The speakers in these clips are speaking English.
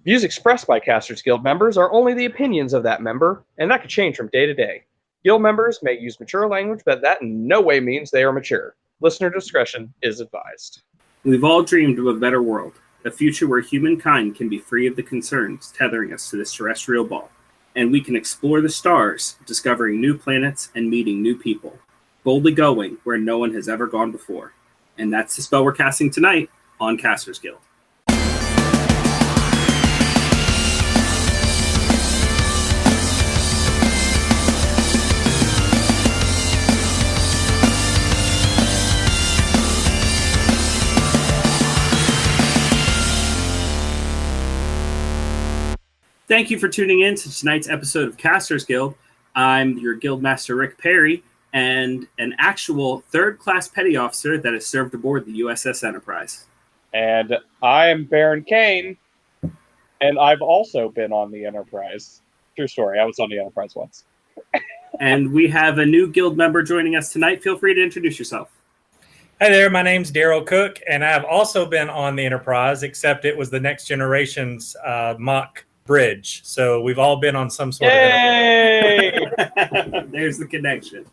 Views expressed by Casters Guild members are only the opinions of that member, and that could change from day to day. Guild members may use mature language, but that in no way means they are mature. Listener discretion is advised. We've all dreamed of a better world, a future where humankind can be free of the concerns tethering us to this terrestrial ball, and we can explore the stars, discovering new planets and meeting new people, boldly going where no one has ever gone before. And that's the spell we're casting tonight on Casters Guild. Thank you for tuning in to tonight's episode of Casters Guild. I'm your Guildmaster Rick Perry, and an actual third-class petty officer that has served aboard the USS Enterprise. And I'm Baron Kane, and I've also been on the Enterprise. True story, I was on the Enterprise once. And we have a new guild member joining us tonight. Feel free to introduce yourself. Hi there, my name's Daryl Cook, and I've also been on the Enterprise, except it was the Next Generation's mock bridge. So we've all been on some sort of Enterprise. There's the connection.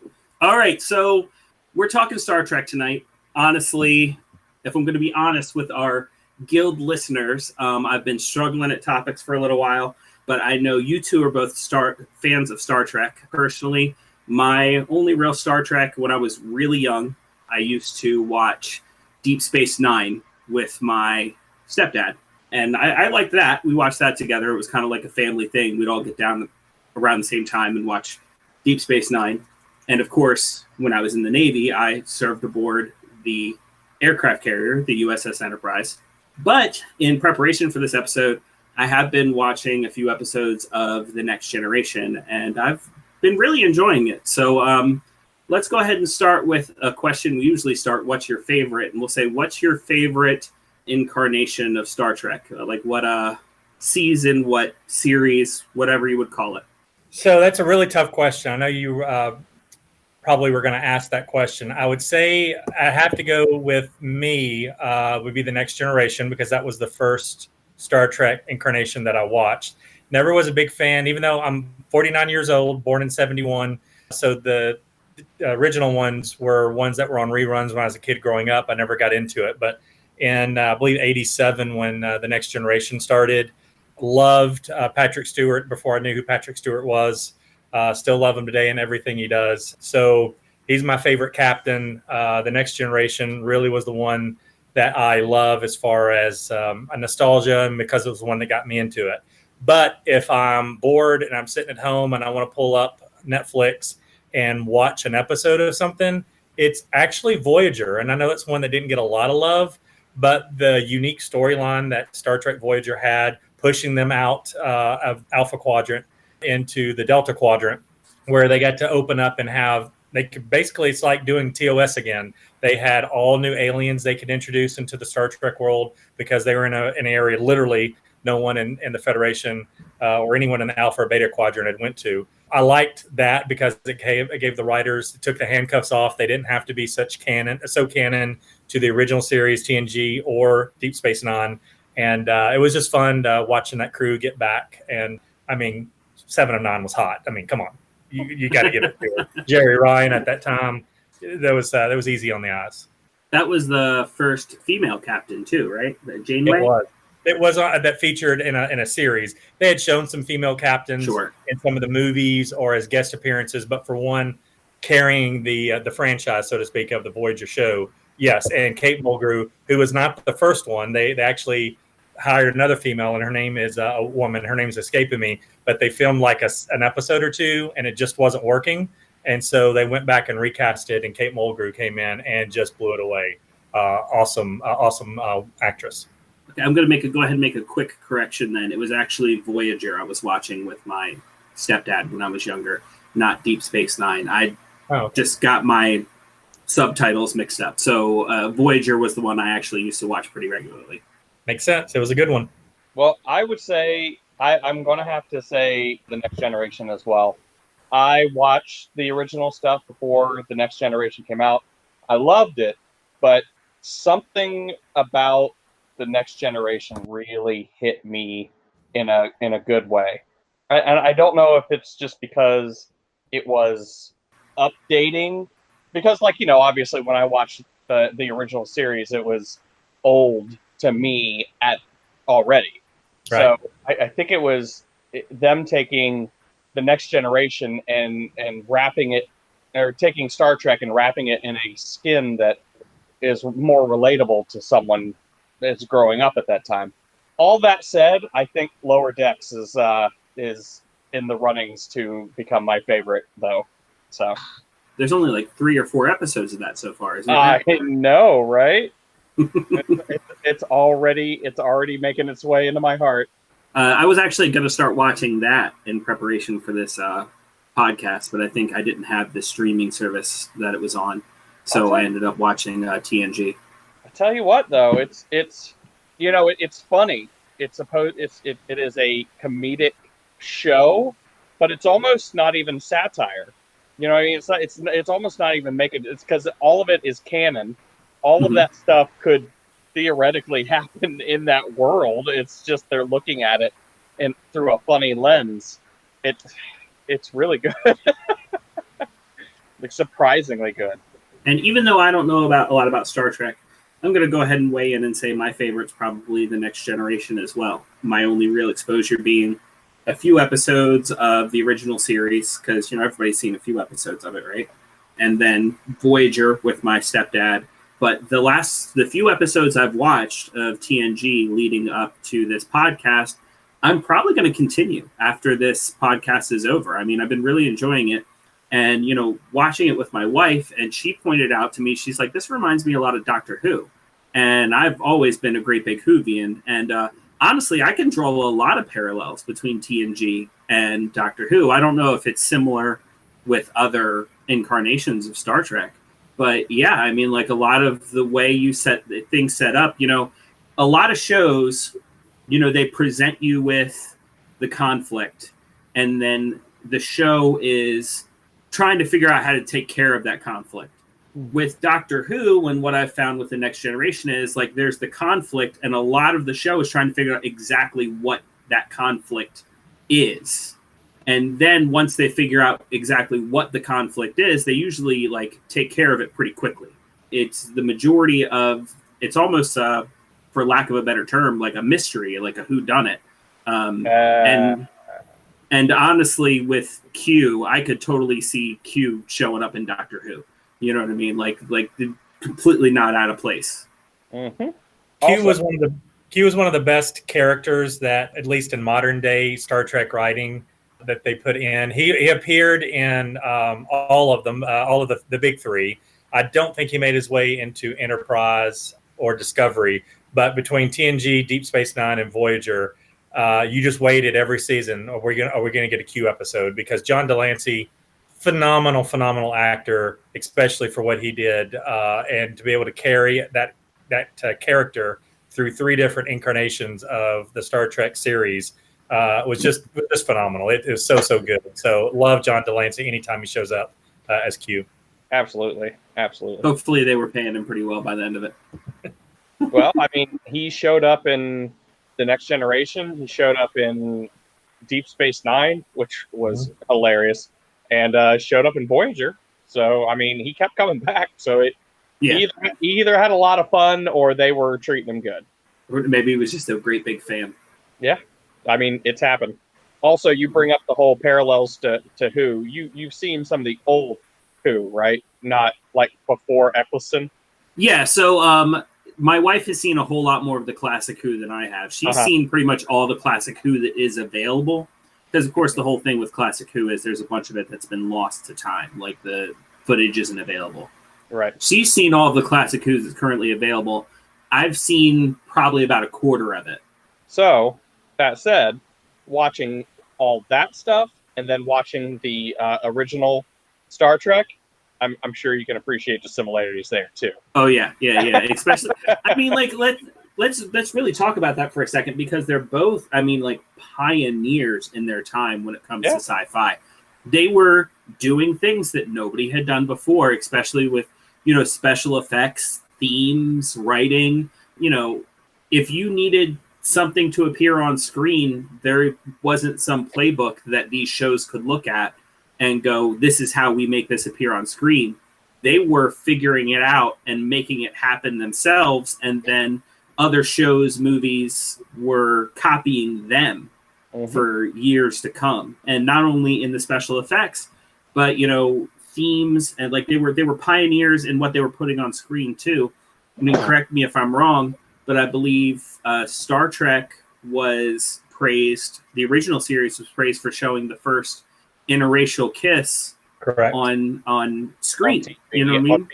All right, so we're talking Star Trek tonight. Honestly, if I'm going to be honest with our guild listeners, I've been struggling at topics for a little while, but I know you two are both fans of Star Trek. Personally, my only real Star Trek when I was really young, I used to watch Deep Space Nine with my stepdad. And I liked that. We watched that together. It was kind of like a family thing. We'd all get down around the same time and watch Deep Space Nine. And of course, when I was in the Navy, I served aboard the aircraft carrier, the USS Enterprise. But in preparation for this episode, I have been watching a few episodes of The Next Generation, and I've been really enjoying it. So let's go ahead and start with a question. We usually start, what's your favorite? And we'll say, what's your favorite incarnation of Star Trek? Like what season, what series, whatever you would call it. So that's a really tough question. I know you probably were going to ask that question. I would say I have to go with me would be The Next Generation, because that was the first Star Trek incarnation that I watched. Never was a big fan, even though I'm 49 years old, born in 71. So the original ones were ones that were on reruns when I was a kid growing up. I never got into it. But in, I believe, 87, when The Next Generation started, loved Patrick Stewart before I knew who Patrick Stewart was. Still love him today and everything he does. So he's my favorite captain. The Next Generation really was the one that I love as far as a nostalgia, and because it was the one that got me into it. But if I'm bored and I'm sitting at home and I want to pull up Netflix and watch an episode of something, it's actually Voyager. And I know it's one that didn't get a lot of love, but the unique storyline that Star Trek Voyager had, pushing them out of Alpha Quadrant into the Delta Quadrant, where they got to open up and have, they could basically, it's like doing TOS again. They had all new aliens they could introduce into the Star Trek world, because they were in an area literally no one in the Federation or anyone in the Alpha or Beta Quadrant had went to. I liked that because it gave the writers, it took the handcuffs off. They didn't have to be so canon to the original series, TNG or Deep Space Nine. And it was just fun watching that crew get back. And I mean, 7 of 9 was hot. I mean, come on, you got to give it to her. Jerry Ryan at that time, that was easy on the eyes. That was the first female captain too, right? Janeway? It was that featured in a series. They had shown some female captains in some of the movies or as guest appearances, but for one, carrying the franchise, so to speak, of the Voyager show, yes. And Kate Mulgrew, who was not the first one, they actually hired another female, and her name is a woman. Her name's escaping me, but they filmed like an episode or two, and it just wasn't working. And so they went back and recast it, and Kate Mulgrew came in and just blew it away. Awesome actress. Okay, I'm going to go ahead and make a quick correction then. It was actually Voyager I was watching with my stepdad when I was younger, not Deep Space Nine. I just got my subtitles mixed up. So Voyager was the one I actually used to watch pretty regularly. Makes sense. It was a good one. Well, I would say, I'm going to have to say The Next Generation as well. I watched the original stuff before The Next Generation came out. I loved it, but something about The Next Generation really hit me in a good way. And I don't know if it's just because it was updating, because like, obviously when I watched the original series, it was old to me already. Right. So I think it was them taking the Next Generation and wrapping it, or taking Star Trek and wrapping it in a skin that is more relatable to someone that's growing up at that time. All that said, I think Lower Decks is in the runnings to become my favorite, though. So There's only like 3 or 4 episodes of that so far, isn't I there? know, right? it's already making its way into my heart. I was actually going to start watching that in preparation for this podcast, but I think I didn't have the streaming service that it was on, so I ended up watching TNG. I tell you what, though, it's it's funny. It is a comedic show, but it's almost not even satire. You know what I mean? It's almost not even making it's because all of it is canon. All of that stuff could theoretically happen in that world. It's just they're looking at it and through a funny lens. It's really good. Like surprisingly good. And even though I don't know a lot about Star Trek, I'm going to go ahead and weigh in and say my favorite's probably The Next Generation as well. My only real exposure being a few episodes of the original series, because everybody's seen a few episodes of it, right? And then Voyager with my stepdad. But the few episodes I've watched of TNG leading up to this podcast, I'm probably going to continue after this podcast is over. I mean, I've been really enjoying it. And, watching it with my wife, and she pointed out to me, she's like, this reminds me a lot of Doctor Who. And I've always been a great big Whovian. And honestly, I can draw a lot of parallels between TNG and Doctor Who. I don't know if it's similar with other incarnations of Star Trek. But yeah, I mean, like a lot of the way you set things set up, a lot of shows, they present you with the conflict, and then the show is trying to figure out how to take care of that conflict. With Doctor Who, and what I've found with The Next Generation is like there's the conflict, and a lot of the show is trying to figure out exactly what that conflict is. And then once they figure out exactly what the conflict is, they usually like take care of it pretty quickly. It's the majority of it's almost for lack of a better term, like a mystery, like a whodunit. And honestly, with Q, I could totally see Q showing up in Doctor Who. You know what I mean? Like completely not out of place. Mm-hmm. Q was one of the best characters that, at least in modern day Star Trek writing, that they put in. He appeared in all of them, all of the big three. I don't think he made his way into Enterprise or Discovery, but between TNG, Deep Space Nine, and Voyager, you just waited every season. Are we gonna get a Q episode? Because John Delancey, phenomenal actor, especially for what he did, and to be able to carry that character through 3 different incarnations of the Star Trek series was just phenomenal. It was so good. So love John Delancey anytime he shows up as Q. Absolutely. Hopefully they were paying him pretty well by the end of it. Well, I mean, he showed up in The Next Generation. He showed up in Deep Space Nine, which was hilarious, and showed up in Voyager. So, I mean, he kept coming back. So he either had a lot of fun or they were treating him good. Or maybe he was just a great big fan. Yeah. I mean, it's happened. Also, you bring up the whole parallels to Who. You've seen some of the old Who, right? Not like before Eccleston. Yeah, so my wife has seen a whole lot more of the classic Who than I have. She's seen pretty much all the classic Who that is available. Because, of course, the whole thing with classic Who is there's a bunch of it that's been lost to time. Like the footage isn't available. Right. She's seen all of the classic Who's that's currently available. I've seen probably about a quarter of it. So, that said, watching all that stuff and then watching the original Star Trek, I'm sure you can appreciate the similarities there too. Oh yeah. Especially, I mean, like let's really talk about that for a second, because they're both, I mean, like pioneers in their time when it comes to sci-fi. They were doing things that nobody had done before, especially with special effects, themes, writing. If you needed something to appear on screen, there wasn't some playbook that these shows could look at and go, this is how we make this appear on screen. They were figuring it out and making it happen themselves, and then other shows, movies were copying them for years to come. And not only in the special effects, but themes, and like they were pioneers in what they were putting on screen too. I mean, correct me if I'm wrong, but I believe Star Trek was praised. The original series was praised for showing the first interracial kiss. Correct. On screen. On TV. You know what I mean?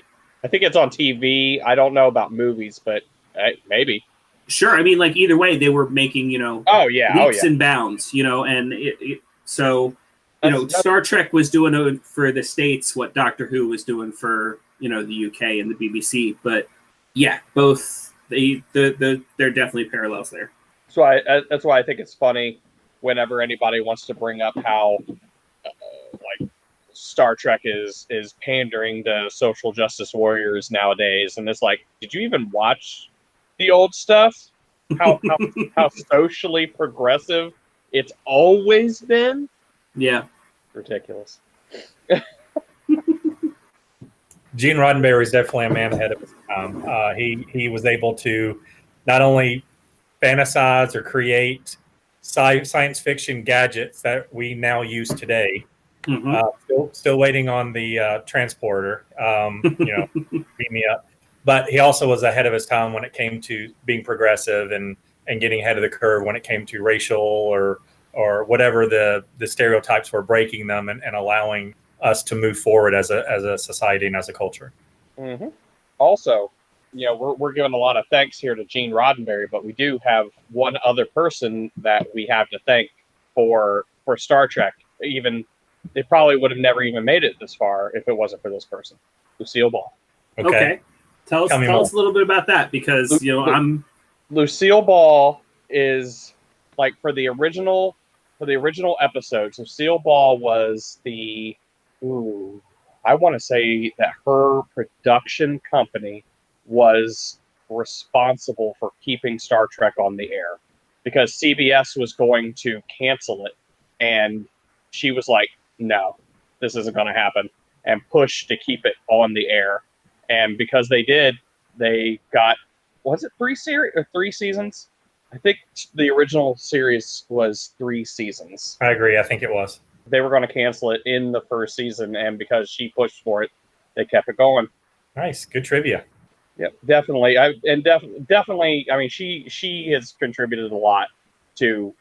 I think it's on TV. I don't know about movies, but maybe. Sure. I mean, like either way, they were making leaps and bounds. And Star Trek was doing for the States what Doctor Who was doing for the UK and the BBC. But yeah, both there are definitely parallels there. So that's why I think it's funny whenever anybody wants to bring up how like Star Trek is pandering to social justice warriors nowadays, and it's like, did you even watch the old stuff? How socially progressive it's always been? Yeah, ridiculous. Gene Roddenberry is definitely a man ahead of his time. He was able to not only fantasize or create science fiction gadgets that we now use today. Still waiting on the transporter. Beat me up. But he also was ahead of his time when it came to being progressive and getting ahead of the curve when it came to racial or whatever the stereotypes were, breaking them and allowing us to move forward as a society and as a culture. Mm-hmm. Also, we're giving a lot of thanks here to Gene Roddenberry, but we do have one other person that we have to thank for Star Trek. Even they probably would have never even made it this far if it wasn't for this person, Lucille Ball. Okay. Tell us a little bit about that, because Lucille Ball is like for the original episodes. Lucille Ball was I want to say that her production company was responsible for keeping Star Trek on the air, because CBS was going to cancel it, and she was like, no, this isn't going to happen, and pushed to keep it on the air. And because they did, they got, was it 3 seasons? I think the original series was 3 seasons. I agree. I think it was. They were going to cancel it in the first season, and because she pushed for it, they kept it going. Nice. Good trivia. Yep, definitely. Definitely. I mean, she has contributed a lot to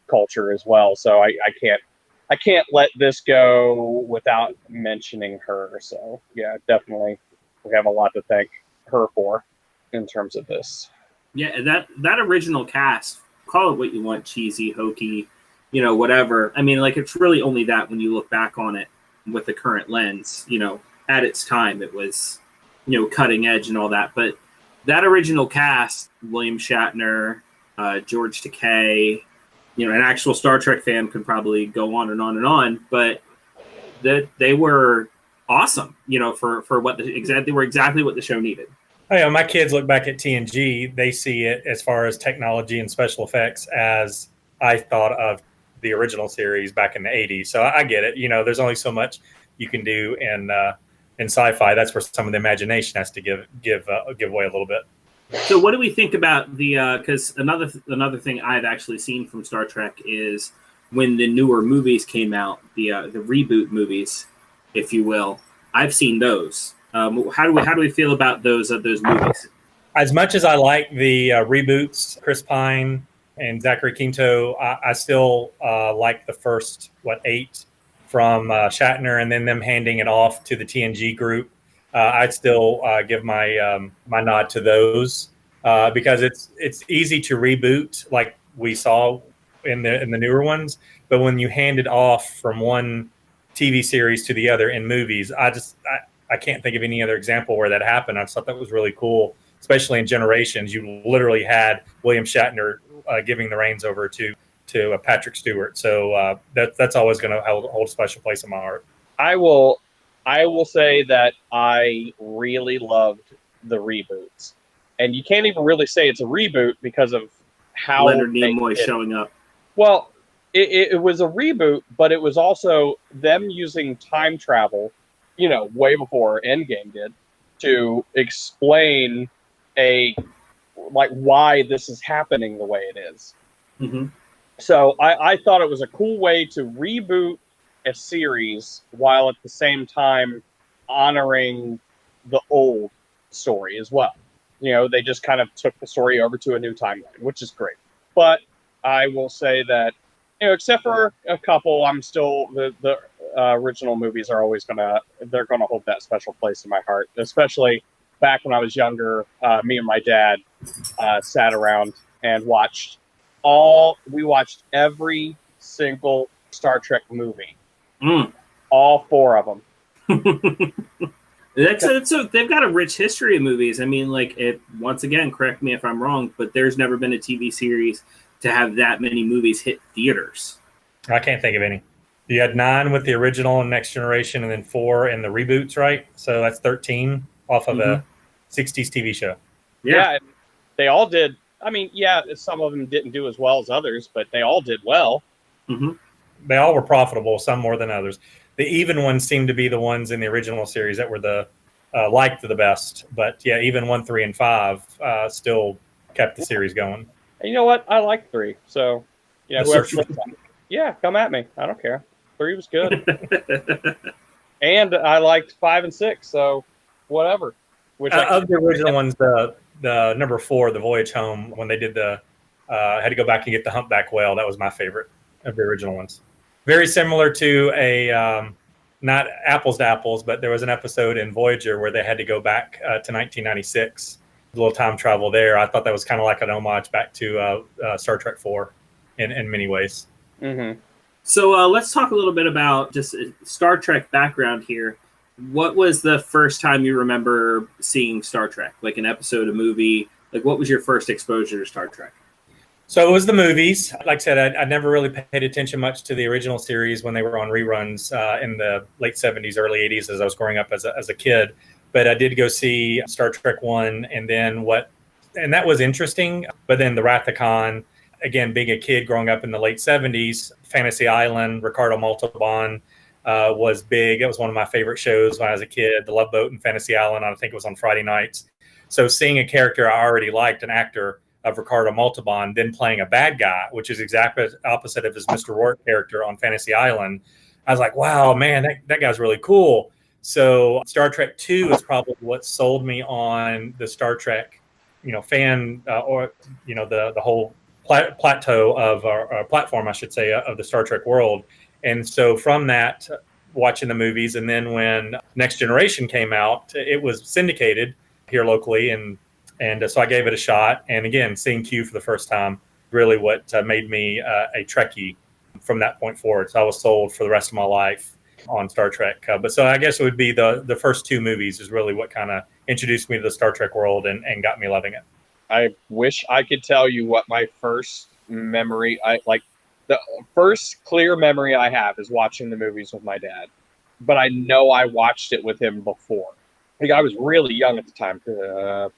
culture as well. So I can't let this go without mentioning her. So yeah, definitely, we have a lot to thank her for in terms of this. Yeah, that original cast, call it what you want, cheesy, hokey, whatever. I mean, like, it's really only that when you look back on it with the current lens. At its time, it was cutting edge and all that. But that original cast, William Shatner, George Takei, an actual Star Trek fan could probably go on and on and on, but that they were awesome, for what they were exactly what the show needed. Oh, yeah, my kids look back at TNG, they see it as far as technology and special effects as I thought of the original series back in the 80s. So I get it. There's only so much you can do in sci-fi. That's where some of the imagination has to give away a little bit. So what do we think about the because another thing I've actually seen from Star Trek is when the newer movies came out, the reboot movies, if you will. I've seen those. How do we feel about those movies? As much as I like the reboots, Chris Pine and Zachary Quinto, I still like the first 8 from Shatner, and then them handing it off to the TNG group. I'd still give my nod to those because it's easy to reboot, like we saw in the newer ones. But when you hand it off from one TV series to the other in movies, I can't think of any other example where that happened. I just thought that was really cool, especially in Generations. You literally had William Shatner giving the reins over to Patrick Stewart. So that's always going to hold a special place in my heart. I will say that I really loved the reboots. And you can't even really say it's a reboot because of how Leonard they Nimoy did- showing up. Well, it was a reboot, but it was also them using time travel, way before Endgame did, to explain why this is happening the way it is. Mm-hmm. So I thought it was a cool way to reboot a series while at the same time honoring the old story as well. They just kind of took the story over to a new timeline, which is great. But I will say that, except for a couple, I'm still the original movies are always they're gonna hold that special place in my heart. Especially back when I was younger, me and my dad sat around and watched every single Star Trek movie, all 4 of them. They've got a rich history of movies. I mean, once again, correct me if I'm wrong, but there's never been a TV series to have that many movies hit theaters. I can't think of any. You had 9 with the original and Next Generation, and then 4 in the reboots, right? So that's 13 off of a 60s TV show. Yeah, they all did. I mean, some of them didn't do as well as others, but they all did well. Mm-hmm. They all were profitable, some more than others. The even ones seemed to be the ones in the original series that were liked the best. But yeah, even 1, 3, and 5 still kept the series going. And you know what? I like 3. So, whoever Sure. come at me. I don't care. 3 was good. And I liked 5 and 6. So, whatever. Of the original ones, the number 4, the Voyage Home, when they did had to go back and get the humpback whale. That was my favorite of the original ones. Very similar to not apples to apples, but there was an episode in Voyager where they had to go back to 1996. A little time travel there. I thought that was kind of like an homage back to Star Trek 4 in many ways. Mm-hmm. So let's talk a little bit about just Star Trek background here. What was the first time you remember seeing Star Trek? Like an episode, a movie? What was your first exposure to Star Trek? So it was the movies. Like I said, I never really paid attention much to the original series when they were on reruns in the late 70s, early 80s as I was growing up as a kid. But I did go see Star Trek 1 and that was interesting. But then the Wrath of Khan, again, being a kid growing up in the late 70s, Fantasy Island, Ricardo Montalban was big. It was one of my favorite shows when I was a kid. The Love Boat and Fantasy Island, I think it was on Friday nights. So seeing a character I already liked, an actor of Ricardo Montalban, then playing a bad guy, which is exactly opposite of his Mr. Rourke character on Fantasy Island, I was like, wow, man, that guy's really cool. So Star Trek 2 is probably what sold me on the Star Trek, fan the whole plateau of our platform, I should say, of the Star Trek world. And so from that, watching the movies, and then when Next Generation came out, it was syndicated here locally, and so I gave it a shot. And again, seeing Q for the first time, really what made me a Trekkie from that point forward. So I was sold for the rest of my life on Star Trek. But so I guess it would be the first 2 movies is really what kind of introduced me to the Star Trek world and got me loving it. I wish I could tell you what my first memory, the first clear memory I have is watching the movies with my dad. But I know I watched it with him before. I was really young at the time,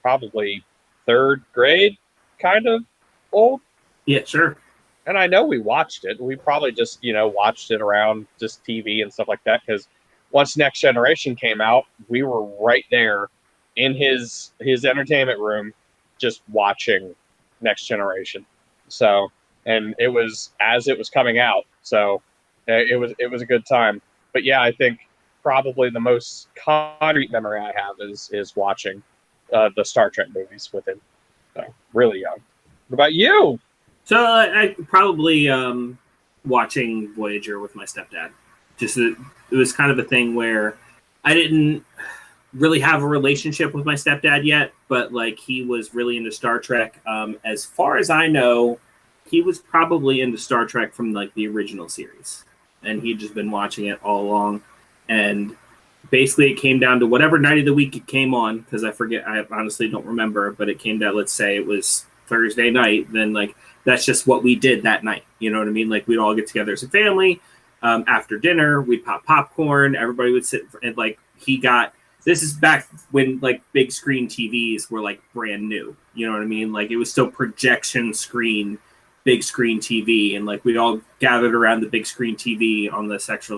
probably 3rd grade, kind of old. Yeah, sure. And I know we watched it. We probably just, watched it around just TV and stuff like that. Because once Next Generation came out, we were right there in his entertainment room, just watching Next Generation. So, and it was as it was coming out. So it was a good time. But yeah, I think probably the most concrete memory I have is watching the Star Trek movies with him. So, really young. What about you? So I probably watching Voyager with my stepdad. Just it was kind of a thing where I didn't really have a relationship with my stepdad yet, but he was really into Star Trek. As far as I know, he was probably into Star Trek from the original series, and he'd just been watching it all along. And basically, it came down to whatever night of the week it came on, because I forget, I honestly don't remember, but it came down, let's say it was Thursday night, then that's just what we did that night. You know what I mean? We'd all get together as a family. After dinner, we'd pop popcorn. Everybody would sit and he got this is back when like big screen TVs were like brand new. You know what I mean? Like it was still projection screen, big screen TV, and like we all gathered around the big screen TV on the sectional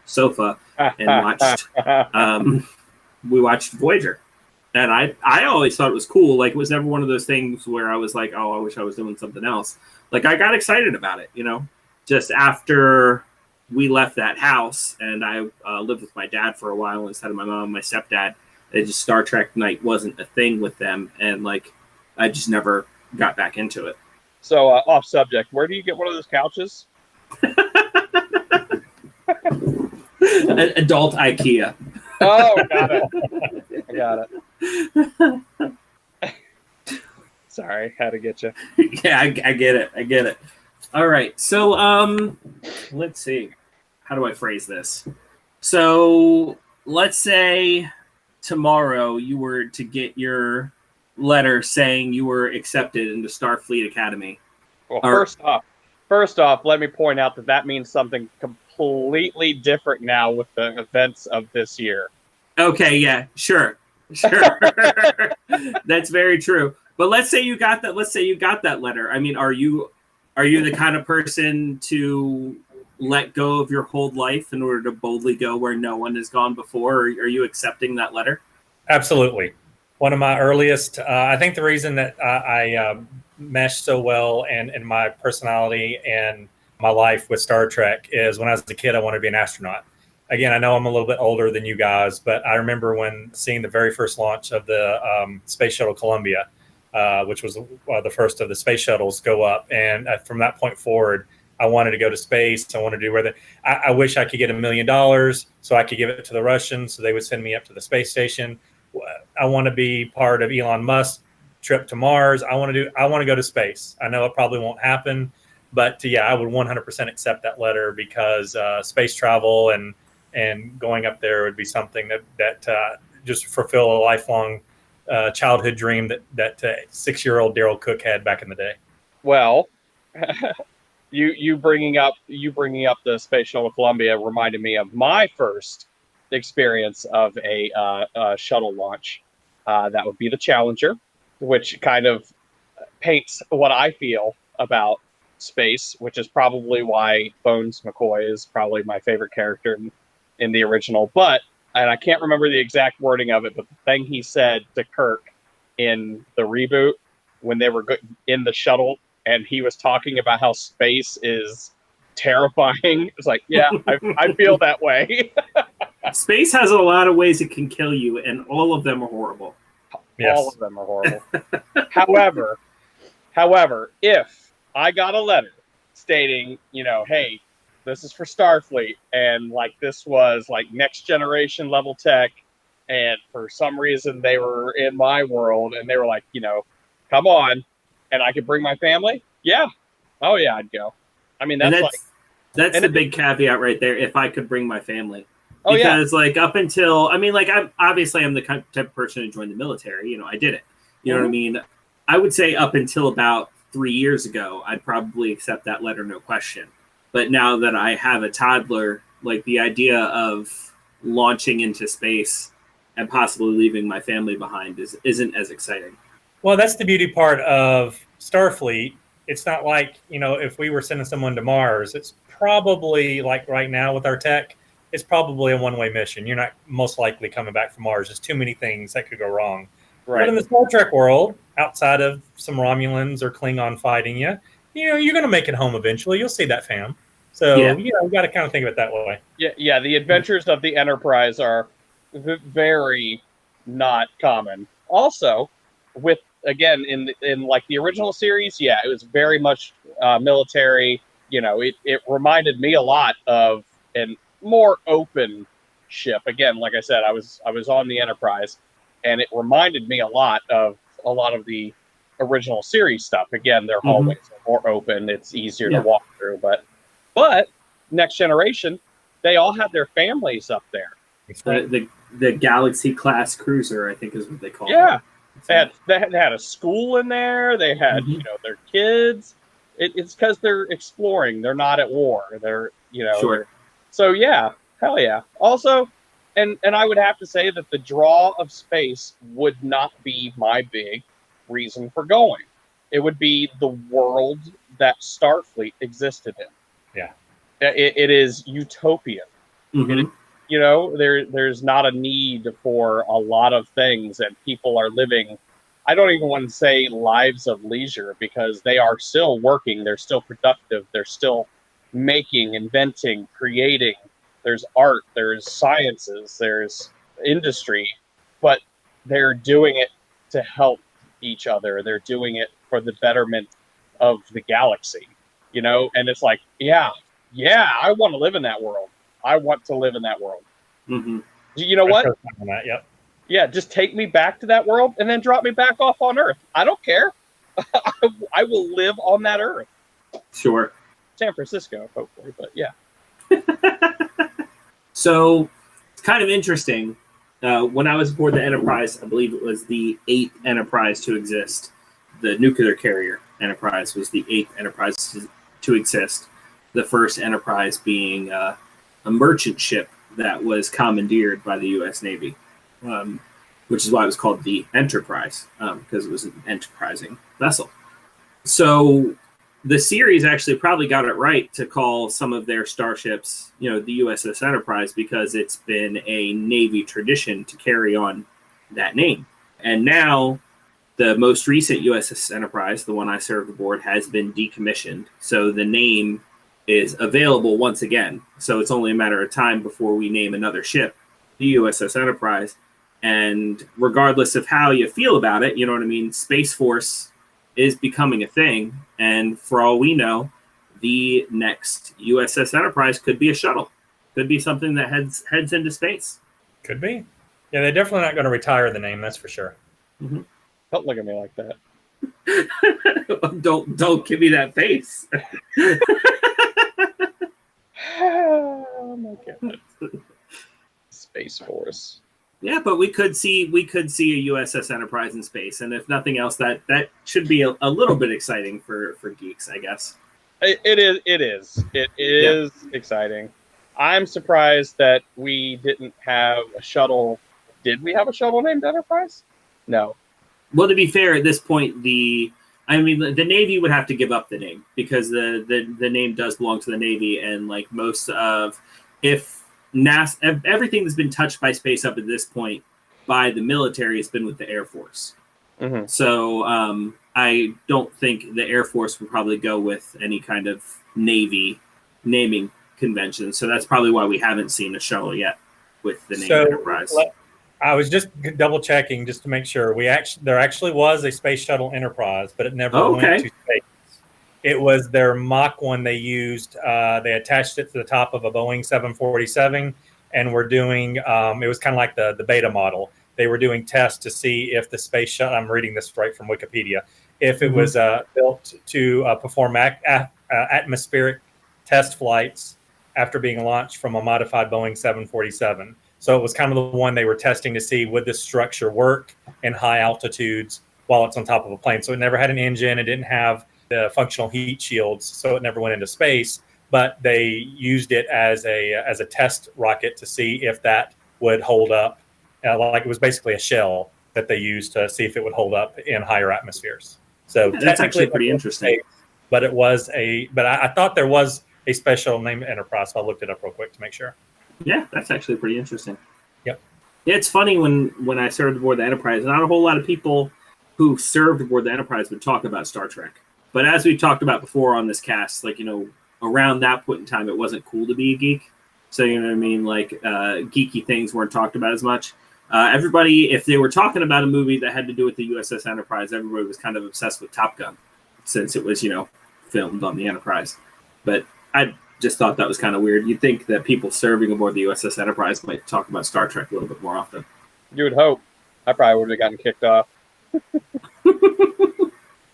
sofa and watched. We watched Voyager, and I always thought it was cool. Like it was never one of those things where I was like, oh, I wish I was doing something else. Like I got excited about it, you know. Just after we left that house, and I lived with my dad for a while instead of my mom and my stepdad. It just Star Trek night wasn't a thing with them, and like I just never got back into it. So off subject, where do you get one of those couches? Adult IKEA. Oh, got it. I got it. Sorry, had to get you. Yeah, I get it. I get it. All right. So, let's see. How do I phrase this? So, let's say tomorrow you were to get your letter saying you were accepted into Starfleet Academy. Well, first off, let me point out that means something completely different now with the events of this year. Okay, yeah, sure. That's very true. But let's say you got that. Let's say you got that letter. I mean, are you the kind of person to let go of your whole life in order to boldly go where no one has gone before? Or are you accepting that letter? Absolutely. One of my earliest, I think the reason that I meshed so well and in my personality and my life with Star Trek is when I was a kid, I wanted to be an astronaut. Again, I know I'm a little bit older than you guys, but I remember when seeing the very first launch of the Space Shuttle Columbia, which was the first of the space shuttles go up. And from that point forward, I wanted to go to space. I wanted to do where I wish I could get $1 million so I could give it to the Russians so they would send me up to the space station. I want to be part of Elon Musk's trip to Mars. I want to go to space. I know it probably won't happen, but yeah, I would 100% accept that letter because space travel and going up there would be something that just fulfill a lifelong childhood dream that 6-year-old Daryl Cook had back in the day. Well, you bringing up the Space Shuttle Columbia reminded me of my first experience of a shuttle launch. That would be the Challenger, which kind of paints what I feel about space, which is probably why Bones McCoy is probably my favorite character in the original. And I can't remember the exact wording of it, but the thing he said to Kirk in the reboot when they were in the shuttle and he was talking about how space is terrifying. It's like, yeah, I feel that way. Space has a lot of ways it can kill you, and all of them are horrible. Yes. All of them are horrible. However, if I got a letter stating, hey, this is for Starfleet, and like this was like next generation level tech, and for some reason they were in my world, and they were like, come on, and I could bring my family. Yeah, oh yeah, I'd go. I mean, that's the big caveat right there. If I could bring my family, oh yeah, because like up until I'm the type of person to join the military. I did it. You know what I mean? I would say up until about 3 years ago, I'd probably accept that letter, no question. But now that I have a toddler, like the idea of launching into space and possibly leaving my family behind isn't as exciting. Well, that's the beauty part of Starfleet. It's not like, if we were sending someone to Mars, it's probably like right now with our tech, it's probably a one-way mission. You're not most likely coming back from Mars. There's too many things that could go wrong. Right. But in the Star Trek world, outside of some Romulans or Klingon fighting you, you're going to make it home eventually. You'll see that fam. So, we got to kind of think of it that way. Yeah. The adventures of the Enterprise are very not common. Also, with, again, in like the original series, it was very much military. It reminded me a lot of a more open ship. Again, like I said, I was on the Enterprise, and it reminded me a lot of the original series stuff. Again, their hallways are more open. It's easier to walk through. But Next Generation, they all had their families up there. The Galaxy class cruiser, I think, is what they call it. Yeah, they had a school in there. They had their kids. It's because they're exploring. They're not at war. They're Sure. So yeah, hell yeah. Also, And I would have to say that the draw of space would not be my big reason for going. It would be the world that Starfleet existed in. Yeah. It is utopian. Mm-hmm. There's not a need for a lot of things, and people are living, I don't even want to say lives of leisure, because they are still working, they're still productive, they're still making, inventing, creating. There's art, there's sciences, there's industry, but they're doing it to help each other. They're doing it for the betterment of the galaxy, and it's like, yeah, I want to live in that world. I want to live in that world. Mm-hmm. You know what? Yep. Yeah, just take me back to that world and then drop me back off on Earth. I don't care. I will live on that Earth. Sure. San Francisco, hopefully, but yeah. So it's kind of interesting. When I was aboard the Enterprise, I believe it was the 8th Enterprise to exist. The nuclear carrier Enterprise was the 8th Enterprise to exist. The first Enterprise being a merchant ship that was commandeered by the U.S. Navy, which is why it was called the Enterprise, because it was an enterprising vessel. So the series actually probably got it right to call some of their starships, the USS Enterprise, because it's been a Navy tradition to carry on that name. And now the most recent USS Enterprise, the one I served aboard, has been decommissioned. So the name is available once again. So it's only a matter of time before we name another ship the USS Enterprise. And regardless of how you feel about it, you know what I mean? Space Force is becoming a thing. And for all we know, the next USS Enterprise could be a shuttle. Could be something that heads into space. Could be. Yeah, they're definitely not going to retire the name, that's for sure. Mm-hmm. Don't look at me like that. Don't give me that face. Oh my goodness. Space Force. Yeah, but we could see a USS Enterprise in space, and if nothing else, that should be a little bit exciting for geeks, I guess. It is exciting. I'm surprised that we didn't have a shuttle. Did we have a shuttle named Enterprise? No. Well, to be fair, at this point, the Navy would have to give up the name, because the name does belong to the Navy, and like most of, if NASA, everything that's been touched by space up at this point by the military has been with the Air Force. Mm-hmm. So I don't think the Air Force would probably go with any kind of Navy naming convention. So that's probably why we haven't seen a shuttle yet with the name Enterprise. I was just double checking just to make sure. There actually was a space shuttle Enterprise, but it never went to space. It was their Mach 1 they used. They attached it to the top of a Boeing 747, and were doing. It was kind of like the beta model. They were doing tests to see if the space shuttle. I'm reading this right from Wikipedia. If it was built to perform atmospheric test flights after being launched from a modified Boeing 747. So it was kind of the one they were testing to see would this structure work in high altitudes while it's on top of a plane. So it never had an engine. It didn't have the functional heat shields, so it never went into space. But they used it as a test rocket to see if that would hold up. Like it was basically a shell that they used to see if it would hold up in higher atmospheres. So that's actually pretty interesting. But it was but I thought there was a special named Enterprise, so I looked it up real quick to make sure. Yeah, that's actually pretty interesting. Yep. Yeah, it's funny when I served aboard the Enterprise, not a whole lot of people who served aboard the Enterprise would talk about Star Trek. But as we talked about before on this cast, around that point in time, it wasn't cool to be a geek. So, you know what I mean? Geeky things weren't talked about as much. Everybody, if they were talking about a movie that had to do with the USS Enterprise, everybody was kind of obsessed with Top Gun, since it was, filmed on the Enterprise. But I just thought that was kind of weird. You'd think that people serving aboard the USS Enterprise might talk about Star Trek a little bit more often. You would hope. I probably would have gotten kicked off.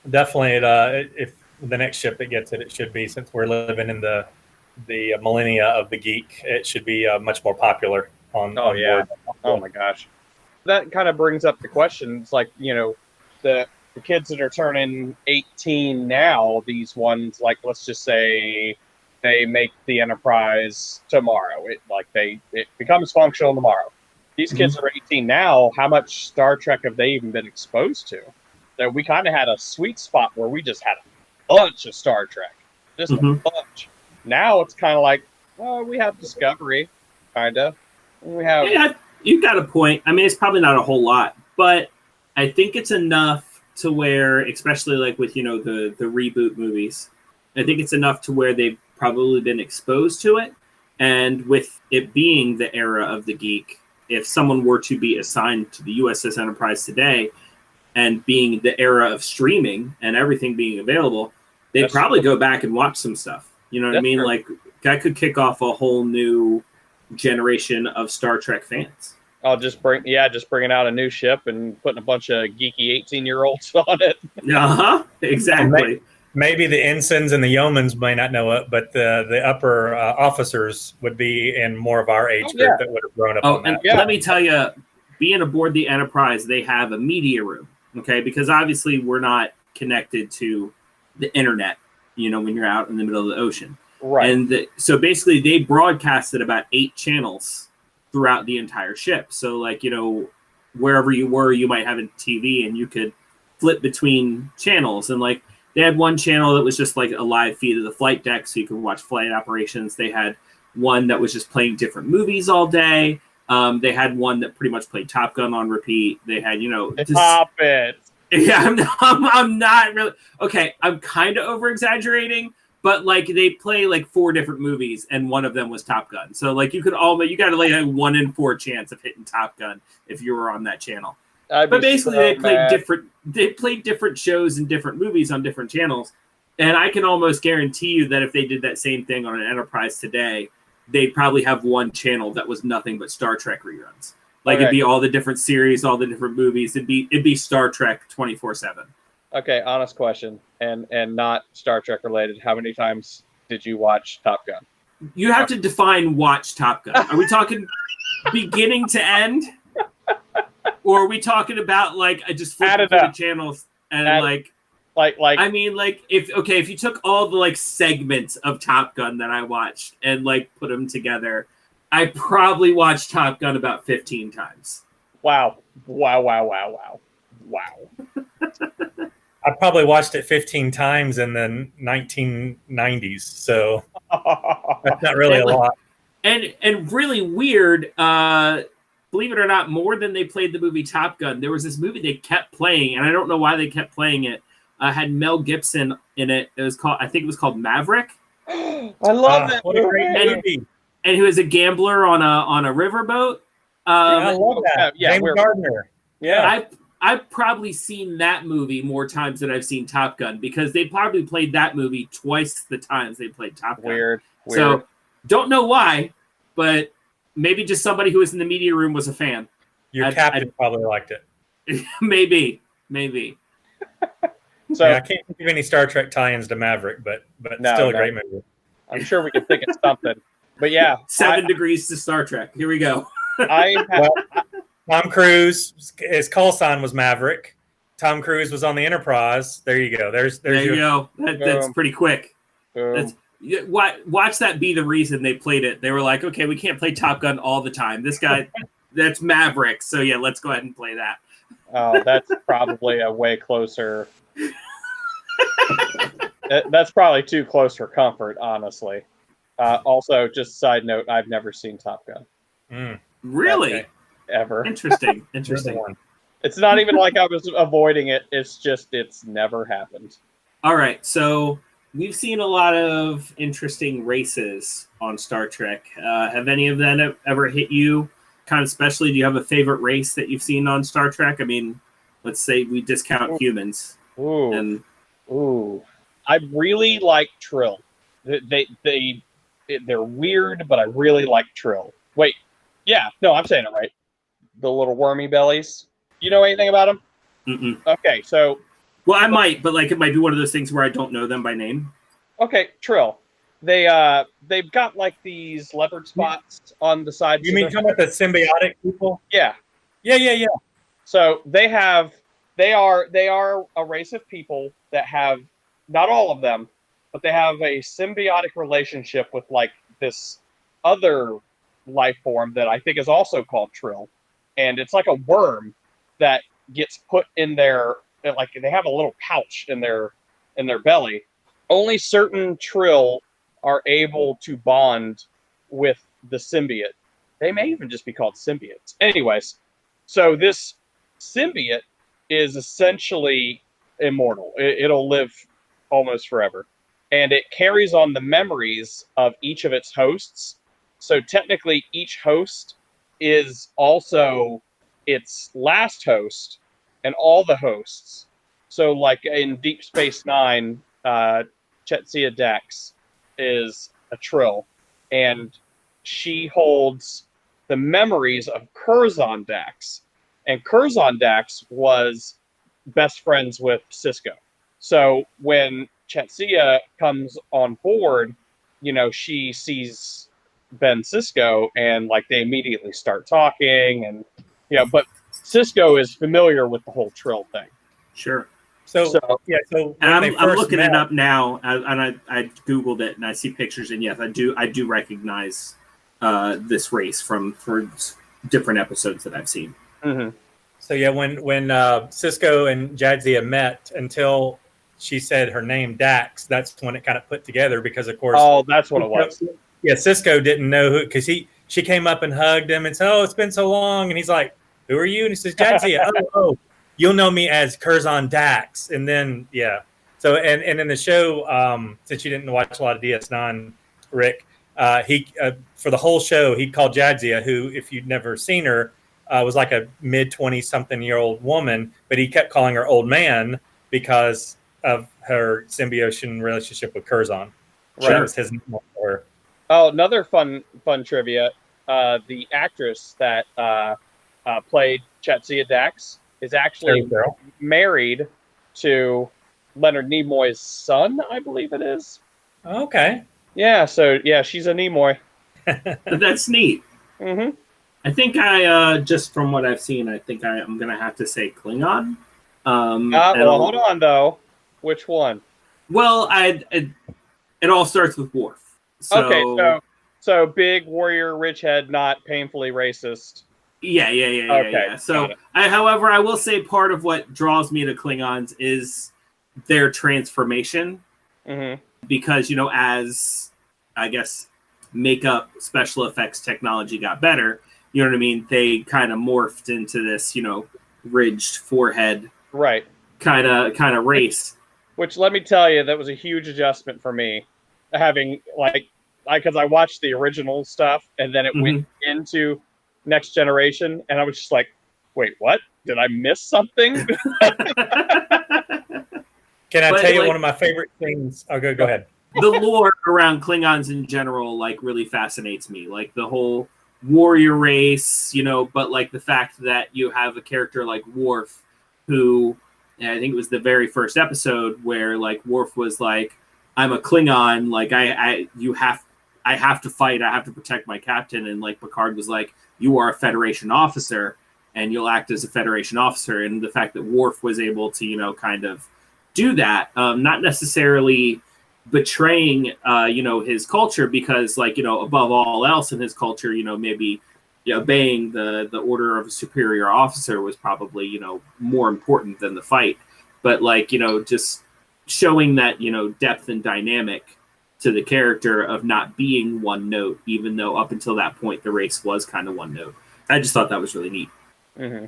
Definitely, if the next ship that gets it, it should be, since we're living in the millennia of the geek, it should be much more popular on board. Oh my gosh. That kind of brings up the question. It's like, the kids that are turning 18 now, these ones, like, let's just say they make the Enterprise tomorrow. It becomes functional tomorrow. These kids are 18 now. How much Star Trek have they even been exposed to? That we kind of had a sweet spot where we just had a bunch of Star Trek, just a bunch. Now it's kind of like, well, we have Discovery, kind of. We have. Yeah, you've got a point. I mean, it's probably not a whole lot, but I think it's enough to where, especially like with the reboot movies, I think it's enough to where they've probably been exposed to it, and with it being the era of the geek, if someone were to be assigned to the USS Enterprise today, and being the era of streaming and everything being available, they'd probably go back and watch some stuff. You know what I mean? True. Like that could kick off a whole new generation of Star Trek fans. Oh, just bringing out a new ship and putting a bunch of geeky 18-year-olds on it. Exactly. Maybe the ensigns and the yeomans may not know it, but the upper officers would be in more of our age group that would have grown up on that. Let me tell you, being aboard the Enterprise, they have a media room, okay? Because obviously we're not connected to the internet, when you're out in the middle of the ocean. Right. And so basically they broadcasted about 8 channels throughout the entire ship. So wherever you were, you might have a TV and you could flip between channels. And they had one channel that was just like a live feed of the flight deck, so you could watch flight operations. They had one that was just playing different movies all day. They had one that pretty much played Top Gun on repeat. They had, Stop it. Yeah, I'm not really okay. I'm kind of over exaggerating, but they play 4 different movies, and one of them was Top Gun. So you got a 1 in 4 chance of hitting Top Gun if you were on that channel. But basically, they played different shows and different movies on different channels, and I can almost guarantee you that if they did that same thing on an Enterprise today, they'd probably have one channel that was nothing but Star Trek reruns. It'd be all the different series, all the different movies. It'd be Star Trek 24/7. Okay, honest question, and not Star Trek related. How many times did you watch Top Gun? You have to define watch Top Gun. Are we talking beginning to end? Or are we talking about I just flipped through the channels and if you took all the segments of Top Gun that I watched and put them together, I probably watched Top Gun about 15 times. Wow. I probably watched it 15 times in the 1990s, so that's not really a lot. And really weird, believe it or not, more than they played the movie Top Gun, there was this movie they kept playing, and I don't know why they kept playing it. Had Mel Gibson in it. I think it was called Maverick. I love that movie. And he was a gambler on a riverboat. I love that. James Gardner. Yeah. I've probably seen that movie more times than I've seen Top Gun, because they probably played that movie twice the times they played Top Gun. Weird. So don't know why, but maybe just somebody who was in the media room was a fan. Your captain probably liked it. Maybe. So I can't think of any Star Trek tie-ins to Maverick, but still a great movie. I'm sure we can think of something. But yeah, 7 degrees to Star Trek. Here we go. Tom Cruise, his call sign was Maverick. Tom Cruise was on the Enterprise. There you go. There you go. That's pretty quick. Watch that be the reason they played it. They were like, okay, we can't play Top Gun all the time. This guy, that's Maverick. So yeah, let's go ahead and play that. Oh, that's probably a way closer. That's probably too close for comfort, honestly. Also, just a side note, I've never seen Top Gun. Really? Okay. Ever. Interesting. It's not even like I was avoiding it. It's never happened. All right. So we've seen a lot of interesting races on Star Trek. Have any of them ever hit you? Kind of especially, do you have a favorite race that you've seen on Star Trek? I mean, let's say we discount humans. Ooh. I really like Trill. They're weird, but I really like Trill. Wait, yeah, no, I'm saying it right. The little wormy bellies. You know anything about them? Mm-mm. Okay, so. Well, I might, but it might be one of those things where I don't know them by name. Okay, Trill. They've got these leopard spots on the sides. You mean talking about the symbiotic people? Yeah. Yeah. So they are a race of people that have, not all of them, but they have a symbiotic relationship with like this other life form that I think is also called Trill, and it's like a worm that gets put in their, like they have a little pouch in their belly. Only certain Trill are able to bond with the symbiote. They may even just be called symbiotes. Anyways, so this symbiote is essentially immortal. It'll live almost forever. And it carries on the memories of each of its hosts. So technically, each host is also its last host and all the hosts. So, like in Deep Space Nine, Chetsia Dax is a Trill, and she holds the memories of Curzon Dax. And Curzon Dax was best friends with Cisco. So when Chetsia comes on board, she sees Ben Cisco, and like they immediately start talking, and but Cisco is familiar with the whole Trill thing. Sure. So So I'm looking it up now, and I googled it, and I see pictures, and yes, I do recognize this race for different episodes that I've seen. Mm-hmm. So yeah, when Cisco and Jadzia met, until she said her name Dax, that's when it kind of put together, because of course. Oh, that's what it was. Yeah, Cisco didn't know who, because she came up and hugged him and said, "Oh, it's been so long," and he's like, "Who are you?" And he says, "Jadzia." oh, you'll know me as Curzon Dax. And then so and in the show, since you didn't watch a lot of DS9, Rick, he for the whole show he called Jadzia, who, if you'd never seen her, was like a mid-20-something-year-old woman, but he kept calling her old man because of her symbiotic relationship with Curzon. Right. That was his name for her. Oh, another fun trivia. The actress that played Chetsia Dax is actually married to Leonard Nimoy's son, I believe it is. Okay. Yeah, so she's a Nimoy. That's neat. Mm-hmm. I think just from what I've seen, I think I'm going to have to say Klingon. Well, hold on, though. Which one? Well, it all starts with Worf. So, okay, so big warrior, rich head, not painfully racist. Yeah. So, however, I will say part of what draws me to Klingons is their transformation. Mm-hmm. Because, as, I guess, makeup, special effects technology got better, you know what I mean? They kind of morphed into this, ridged forehead. Right. Kind of race. Which, let me tell you, that was a huge adjustment for me. Having, because I watched the original stuff, and then it went into Next Generation, and I was just like, wait, what? Did I miss something? Can I tell you one of my favorite things? Oh, go ahead. The lore around Klingons in general, really fascinates me. Like the whole warrior race, but the fact that you have a character like Worf, who, and I think it was the very first episode where Worf was like, I'm a Klingon, I have to fight, I have to protect my captain, and Picard was like, you are a Federation officer and you'll act as a Federation officer. And the fact that Worf was able to, kind of do that, not necessarily betraying his culture, because above all else in his culture, maybe obeying the order of a superior officer was probably more important than the fight. But just showing that depth and dynamic to the character of not being one note, even though up until that point the race was kind of one note. I just thought that was really neat. Mm-hmm.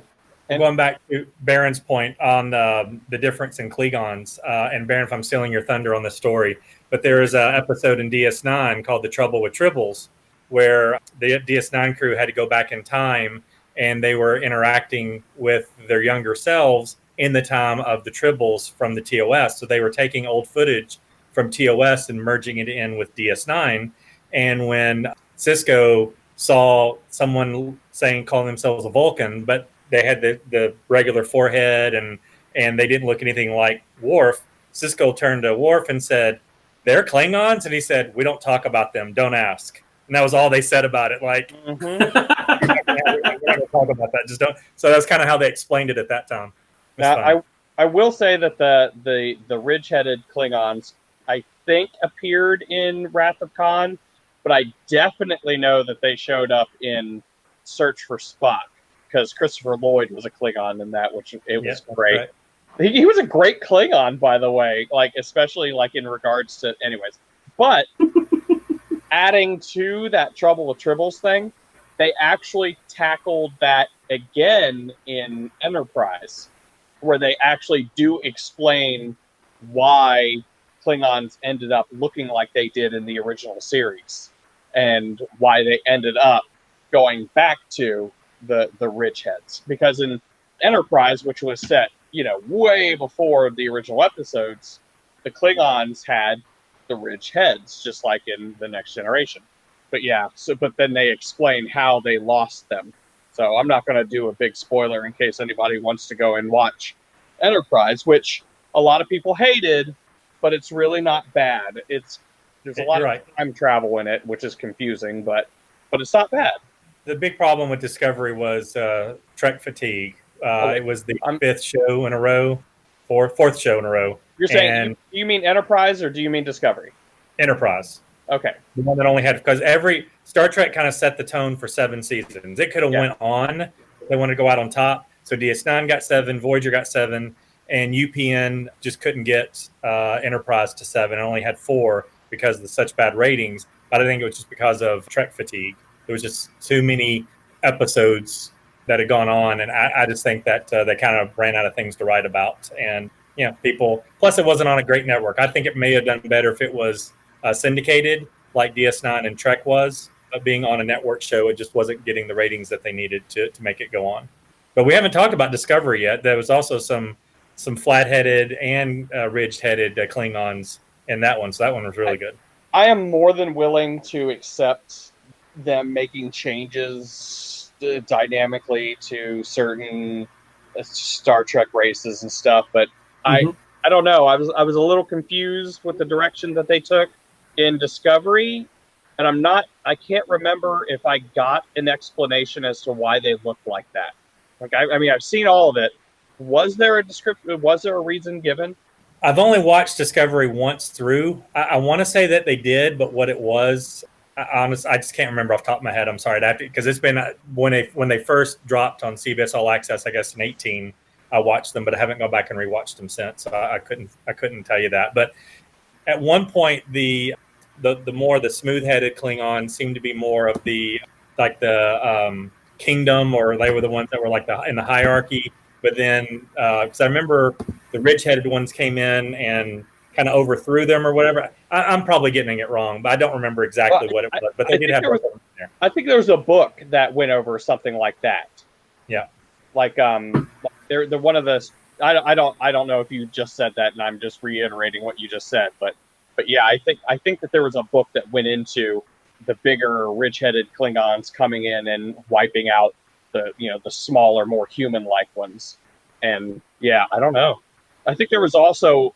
And going back to Baron's point on the difference in Klingons, and Baron, if I'm stealing your thunder on this story, but there is an episode in DS9 called The Trouble with Tribbles, where the DS9 crew had to go back in time, and they were interacting with their younger selves in the time of the Tribbles from the TOS. So they were taking old footage from TOS and merging it in with DS9. And when Cisco saw someone calling themselves a Vulcan, but they had the regular forehead and they didn't look anything like Worf, Cisco turned to Worf and said, "They're Klingons?" And he said, "We don't talk about them. Don't ask." And that was all they said about it. We're not going to talk about that. Just don't. So that's kind of how they explained it at that time. Now, I will say that the ridge-headed Klingons I think appeared in Wrath of Khan, but I definitely know that they showed up in Search for Spock because Christopher Lloyd was a Klingon in that, which it was great. Right. He was a great Klingon, by the way, like especially like in regards to, anyways. But adding to that Trouble with Tribbles thing, they actually tackled that again in Enterprise, where they actually do explain why Klingons ended up looking like they did in the original series and why they ended up going back to the Ridgeheads. Because in Enterprise, which was set, way before the original episodes, the Klingons had the Ridgeheads, just like in the Next Generation. But yeah, but then they explain how they lost them. So I'm not going to do a big spoiler in case anybody wants to go and watch Enterprise, which a lot of people hated, but it's really not bad. There's a lot of time travel in it, which is confusing, but it's not bad. The big problem with Discovery was Trek fatigue. It was the fifth show in a row, fourth show in a row. You're saying, do you mean Enterprise or do you mean Discovery? Enterprise. Okay. The one that only had, because every Star Trek kind of set the tone for 7 seasons. It could have went on. They wanted to go out on top. So DS9 got 7, Voyager got 7, and UPN just couldn't get Enterprise to 7. It only had 4 because of such bad ratings. But I think it was just because of Trek fatigue. There was just too many episodes that had gone on, and I just think that they kind of ran out of things to write about. And people. Plus, it wasn't on a great network. I think it may have done better if it was syndicated, like DS9 and Trek was. But being on a network show, it just wasn't getting the ratings that they needed to make it go on. But we haven't talked about Discovery yet. There was also some flat-headed and ridged-headed Klingons in that one, so that one was really good. I am more than willing to accept them making changes dynamically to certain Star Trek races and stuff, but I don't know. I was a little confused with the direction that they took in Discovery, and I can't remember if I got an explanation as to why they looked like that. Like I mean, I've seen all of it. Was there a description? Was there a reason given? I've only watched Discovery once through. I want to say that they did, but what it was, I just can't remember off the top of my head. I'm sorry, because it's been when they first dropped on CBS All Access, I guess in 2018. I watched them, but I haven't gone back and rewatched them since. So I couldn't tell you that. But at one point, the more the smooth-headed Klingons seemed to be more of the kingdom, or they were the ones that were like in the hierarchy. But then, because I remember the ridge-headed ones came in and kind of overthrew them or whatever. I'm probably getting it wrong, but I don't remember exactly what it was. But they did have there. I think there was a book that went over something like that. Yeah, like they're one of the. I don't know if you just said that, and I'm just reiterating what you just said, but yeah, I think that there was a book that went into the bigger ridge-headed Klingons coming in and wiping out the smaller, more human-like ones. And yeah, I don't know. I think there was also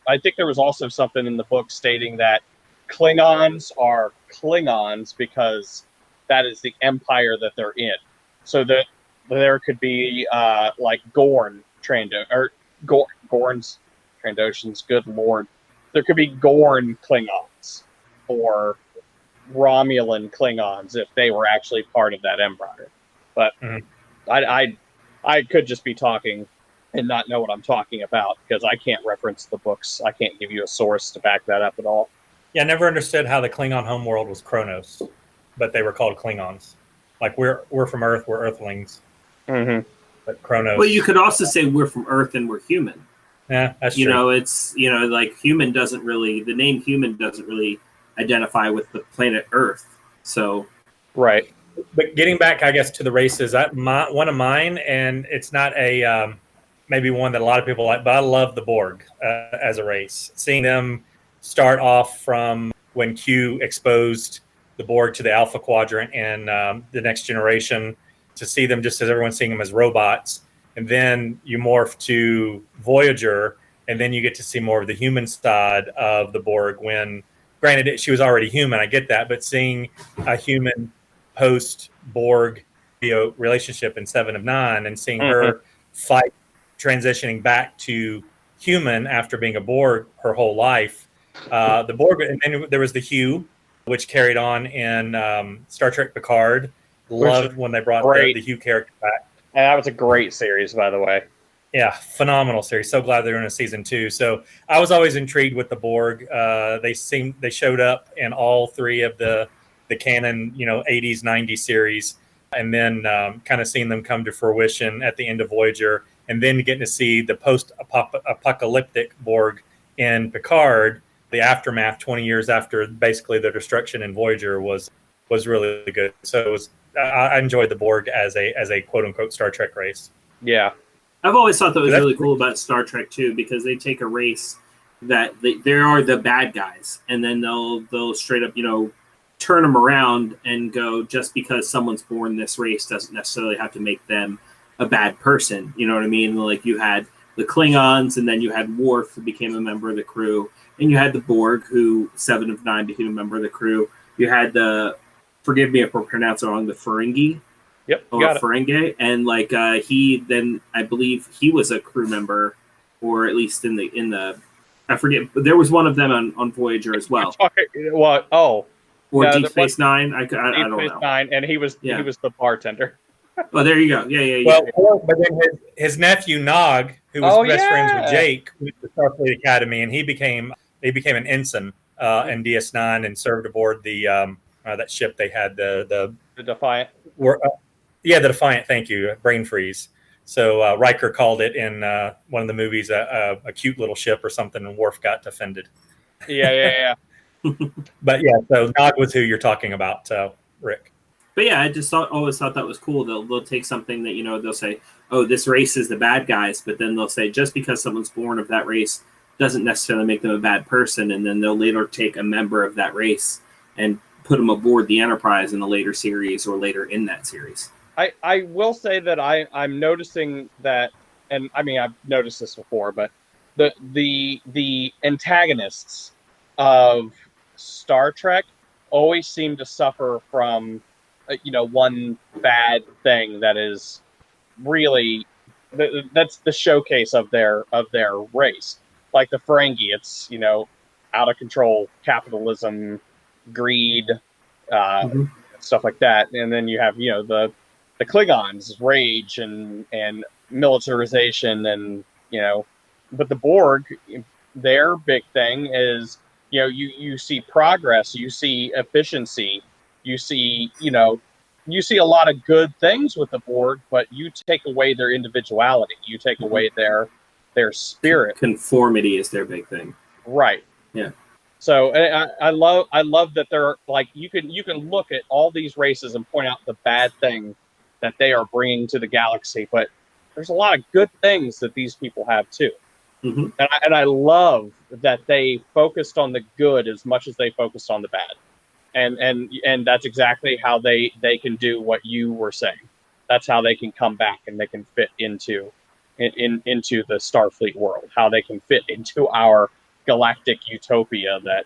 something in the book stating that Klingons are Klingons because that is the empire that they're in. So that there could be like Gorn Gorn's Trandoshans. Good lord, there could be Gorn Klingons or Romulan Klingons if they were actually part of that empire. But I could just be talking and not know what I'm talking about because I can't reference the books. I can't give you a source to back that up at all. Yeah, I never understood how the Klingon homeworld was Kronos, but they were called Klingons. Like we're from Earth, we're Earthlings. Mm-hmm. But Kronos. Well, you could also say we're from Earth and we're human. Yeah, that's true. It's like human doesn't really, the name human doesn't really identify with the planet Earth. So right. But getting back, I guess, to the races, one of mine, and it's not a maybe one that a lot of people like, but I love the Borg as a race. Seeing them start off from when Q exposed the Borg to the Alpha Quadrant and the Next Generation, to see them just as everyone's seeing them as robots. And then you morph to Voyager, and then you get to see more of the human side of the Borg when, granted, she was already human, I get that, but seeing a human post-Borg relationship in 7 of 9 and seeing her fight transitioning back to human after being a Borg her whole life, The Borg, and then there was the Hugh, which carried on in Star Trek Picard. Loved when they brought the Hugh character back. And that was a great series, by the way. Yeah, phenomenal series. So glad they're in a season 2. So I was always intrigued with the Borg. They showed up in all 3 of the canon, 80s, 90s series, and then kind of seeing them come to fruition at the end of Voyager, and then getting to see the post-apocalyptic Borg in Picard. The aftermath 20 years after basically the destruction in Voyager was really good. So I enjoyed the Borg as a quote unquote Star Trek race. Yeah. I've always thought that was really cool about Star Trek too, because they take a race that they are the bad guys, and then they'll straight up, turn them around and go, just because someone's born this race doesn't necessarily have to make them a bad person. You know what I mean? Like you had the Klingons, and then you had Worf, who became a member of the crew, and you had the Borg, who 7 of 9 became a member of the crew. You had forgive me if I pronounce it wrong, the Ferengi. Yep, or Ferengi, and I believe he was a crew member, or at least in the I forget. But there was one of them on Voyager as well. What? Oh, or Deep Space Nine. I don't know. Deep Space Nine, and he was the bartender. Oh, there you go. Yeah. Well, but then his nephew Nog, who was best friends with Jake, went to Starfleet Academy, and he became an ensign in DS9 and served aboard the that ship they had, the Defiant. The Defiant. Thank you. Brain freeze. So Riker called it in one of the movies a cute little ship or something, and Worf got offended. Yeah. But yeah, so Nog was who you're talking about, Rick. But yeah, I just always thought that was cool. They'll take something that, they'll say, oh, this race is the bad guys, but then they'll say just because someone's born of that race doesn't necessarily make them a bad person, and then they'll later take a member of that race and put them aboard the Enterprise in a later series or later in that series. I will say that I'm noticing that, and I mean I've noticed this before, but the antagonists of Star Trek always seem to suffer from one bad thing that is really that's the showcase of their race. Like the Ferengi, it's out of control capitalism, greed, stuff like that, and then you have the Klingons, rage and militarization, and but the Borg, their big thing is you see progress, you see efficiency, you see a lot of good things with the Borg, but you take away their individuality, you take away their spirit. Conformity is their big thing, right? Yeah. So I love that they're like you can look at all these races and point out the bad thing that they are bringing to the galaxy, but there's a lot of good things that these people have too. Mm-hmm. And I love that they focused on the good as much as they focused on the bad, and that's exactly how they can do what you were saying. That's how they can come back and they can fit into the Starfleet world. How they can fit into our galactic utopia that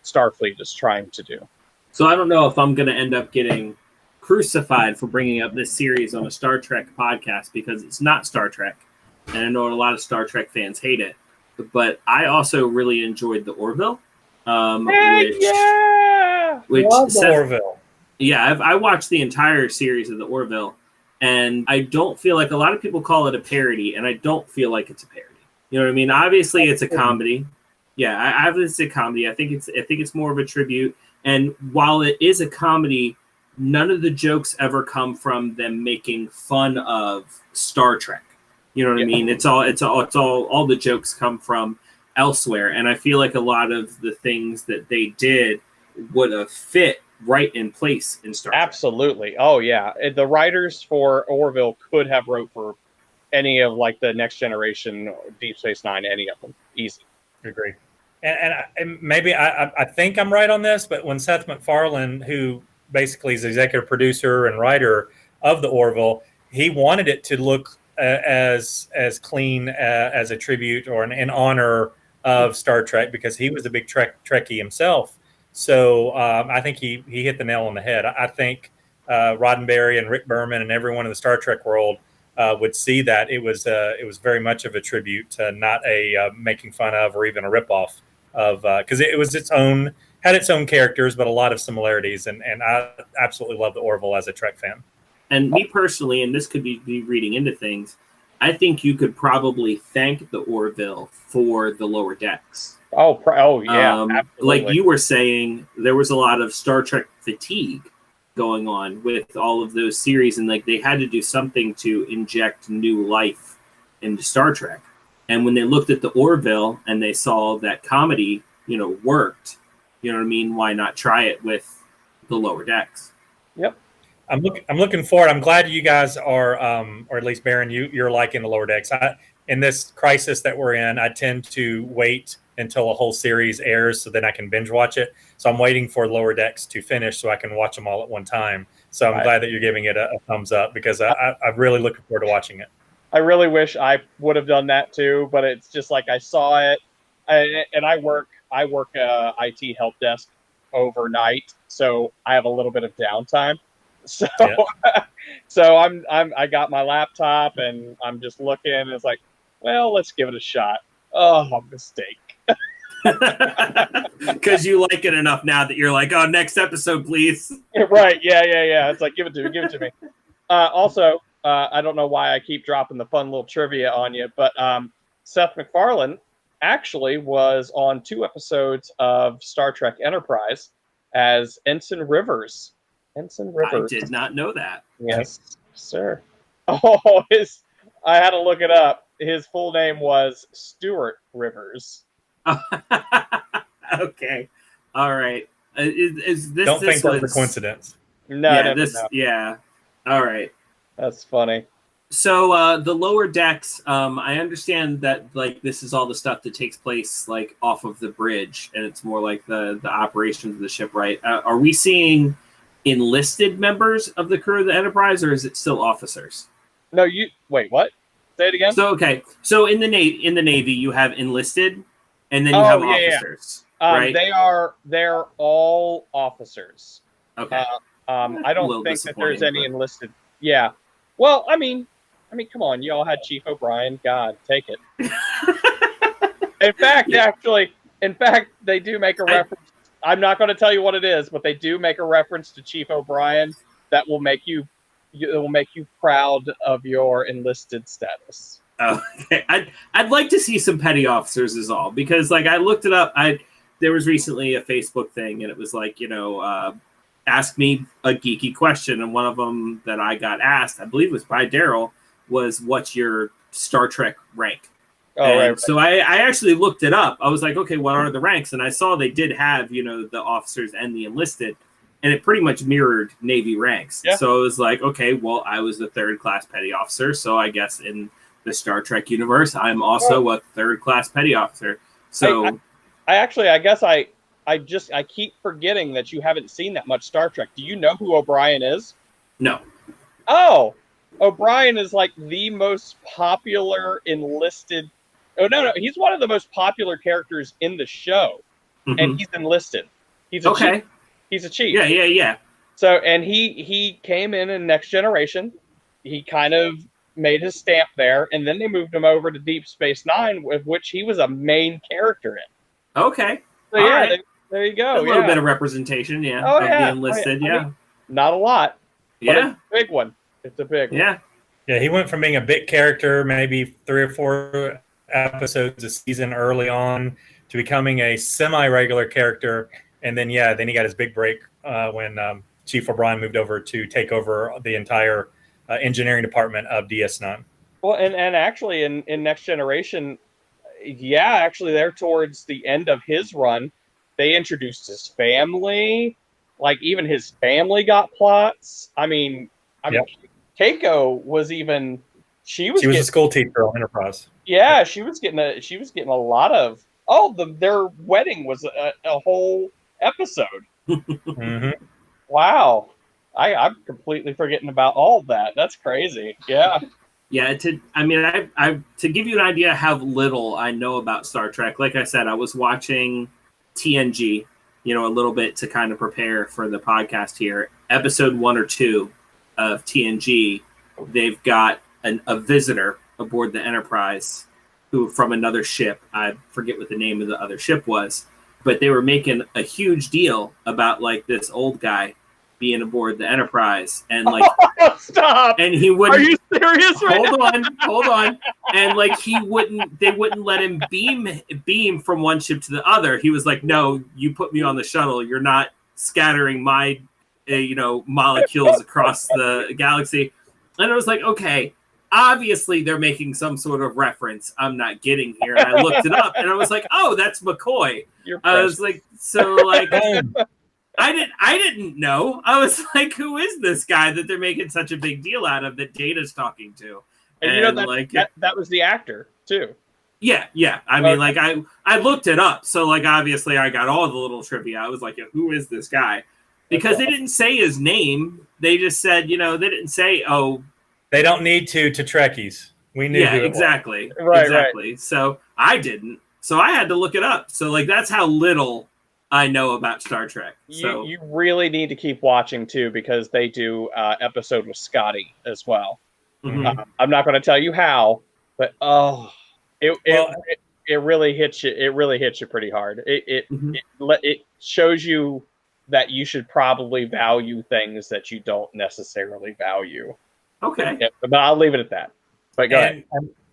Starfleet is trying to do. So I don't know if I'm going to end up getting crucified for bringing up this series on a Star Trek podcast, because it's not Star Trek, and I know a lot of Star Trek fans hate it, but I also really enjoyed the Orville. Which love the Orville. Yeah, I watched the entire series of the Orville, and I don't feel like, a lot of people call it a parody, and I don't feel like it's a parody. You know what I mean? Obviously, it's a comedy. Yeah, I obviously it's a comedy. I think it's more of a tribute. And while it is a comedy, none of the jokes ever come from them making fun of Star Trek. You know what I mean? It's all the jokes come from elsewhere. And I feel like a lot of the things that they did would have fit right in place in Star Trek. Absolutely. Oh yeah. The writers for Orville could have wrote for any of like the Next Generation, Deep Space Nine, any of them. Easy. Agree. And maybe I think I'm right on this, but when Seth MacFarlane, who basically is the executive producer and writer of the Orville, he wanted it to look as clean as a tribute or in honor of Star Trek, because he was a big Trekkie himself. So I think he hit the nail on the head. I think Roddenberry and Rick Berman and everyone in the Star Trek world would see that it was very much of a tribute, not a making fun of or even a ripoff of because it was had its own characters, but a lot of similarities, and I absolutely love the Orville as a Trek fan. And me personally, and this could be reading into things, I think you could probably thank the Orville for the Lower Decks. Oh yeah, like you were saying, there was a lot of Star Trek fatigue going on with all of those series, and like they had to do something to inject new life into Star Trek. And when they looked at the Orville and they saw that comedy, worked, you know what I mean? Why not try it with the Lower Decks? Yep. I'm looking forward. I'm glad you guys are, or at least Baron, you're liking the Lower Decks. In this crisis that we're in, I tend to wait until a whole series airs so then I can binge watch it. So I'm waiting for Lower Decks to finish so I can watch them all at one time. So I'm glad that you're giving it a thumbs up because I'm really looking forward to watching it. I really wish I would have done that too, but it's just like I saw it, and I work IT help desk overnight, so I have a little bit of downtime. So, so I got my laptop and I'm just looking. And it's like, well, let's give it a shot. Oh, mistake. Because you like it enough now that you're like, oh, next episode, please. Right? Yeah. It's like, give it to me. Also, I don't know why I keep dropping the fun little trivia on you, but Seth MacFarlane actually was on 2 episodes of Star Trek Enterprise as Ensign Rivers. I did not know that. Yes, sir. Oh, I had to look it up. His full name was Stuart Rivers. Okay. All right. Is this? Don't think that's a coincidence. No. Yeah. All right. That's funny. So the Lower Decks, I understand that like this is all the stuff that takes place like off of the bridge, and it's more like the operations of the ship, right? Are we seeing enlisted members of the crew of the Enterprise, or is it still officers? No, wait. What? Say it again. So in the Navy, you have enlisted, and then you have officers. Right? They're all officers. Okay. I don't think that there's any enlisted. Yeah. Well, I mean, come on. You all had Chief O'Brien. God, take it. In fact, they do make a reference. I'm not going to tell you what it is, but they do make a reference to Chief O'Brien that will make you proud of your enlisted status. Okay. I'd like to see some petty officers is all, because like I looked it up. There was recently a Facebook thing, and it was like, ask me a geeky question, and one of them that I got asked, I believe it was by Daryl, was what's your Star Trek rank? Right. So I actually looked it up. I was like, okay, what are the ranks? And I saw they did have, the officers and the enlisted, and it pretty much mirrored Navy ranks. Yeah. So it was like, okay, well, I was a 3rd class petty officer, so I guess in the Star Trek universe, I'm also a 3rd class petty officer. So I keep forgetting that you haven't seen that much Star Trek. Do you know who O'Brien is? No. Oh, O'Brien is like the most popular enlisted. Oh, no. He's one of the most popular characters in the show. Mm-hmm. And he's enlisted. He's a chief. He's a chief. Yeah. So, and he came in Next Generation. He kind of made his stamp there, and then they moved him over to Deep Space Nine, with which he was a main character in. Okay. So, yeah, there you go. A little bit of representation, of the enlisted, I mean, not a lot. But it's a big one. It's a big one. Yeah, he went from being a bit character, maybe 3 or 4 episodes a season early on, to becoming a semi-regular character. And then, then he got his big break when Chief O'Brien moved over to take over the entire engineering department of DS9. Well, and actually in Next Generation, actually there towards the end of his run, they introduced his family. Like, even his family got plots. I mean, Keiko was even. She was a school teacher on Enterprise. Yeah, she was getting a lot of. Their wedding was a whole episode. Mm-hmm. Wow, I'm completely forgetting about all of that. That's crazy. Yeah. Yeah. To give you an idea how little I know about Star Trek, like I said, I was watching TNG, a little bit to kind of prepare for the podcast here. Episode 1 or 2 of TNG, they've got a visitor aboard the Enterprise, who from another ship. I forget what the name of the other ship was, but they were making a huge deal about like this old guy being aboard the Enterprise, and like Stop. and he wouldn't. Are you serious? Right Hold on, and like they wouldn't let him beam from one ship to the other. He was like, "No, you put me on the shuttle. You're not scattering my, molecules across the galaxy." And I was like, okay, obviously they're making some sort of reference I'm not getting here. And I looked it up, and I was like, oh, that's McCoy. I was like, so like. I didn't know. I was like, who is this guy that they're making such a big deal out of that Data's talking to? And that was the actor too. Yeah. I mean, like I looked it up, so like obviously I got all the little trivia. I was like, who is this guy? Because they didn't say his name. They just said, they didn't say, oh. They don't need to Trekkies. We knew. Yeah, exactly. Right, exactly. Right. So I didn't. So I had to look it up. So like that's how little I know about Star Trek. So you really need to keep watching too, because they do episode with Scotty as well. Mm-hmm. I'm not going to tell you how, but it really hits you. It really hits you pretty hard. It shows you that you should probably value things that you don't necessarily value. Okay, yeah, but I'll leave it at that. But go ahead.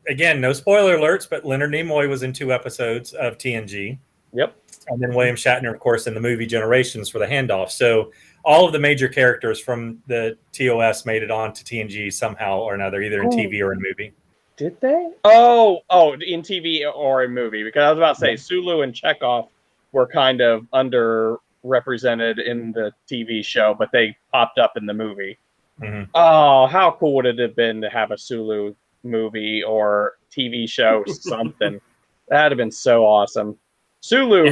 Again, no spoiler alerts, but Leonard Nimoy was in 2 episodes of TNG. Yep. And then William Shatner, of course, in the movie Generations for the handoff. So all of the major characters from the TOS made it on to TNG somehow or another, either in TV or in movie. Did they? Oh, in TV or in movie. Because I was about to say, Sulu and Chekhov were kind of underrepresented in the TV show, but they popped up in the movie. Mm-hmm. Oh, how cool would it have been to have a Sulu movie or TV show, something? That'd have been so awesome. Sulu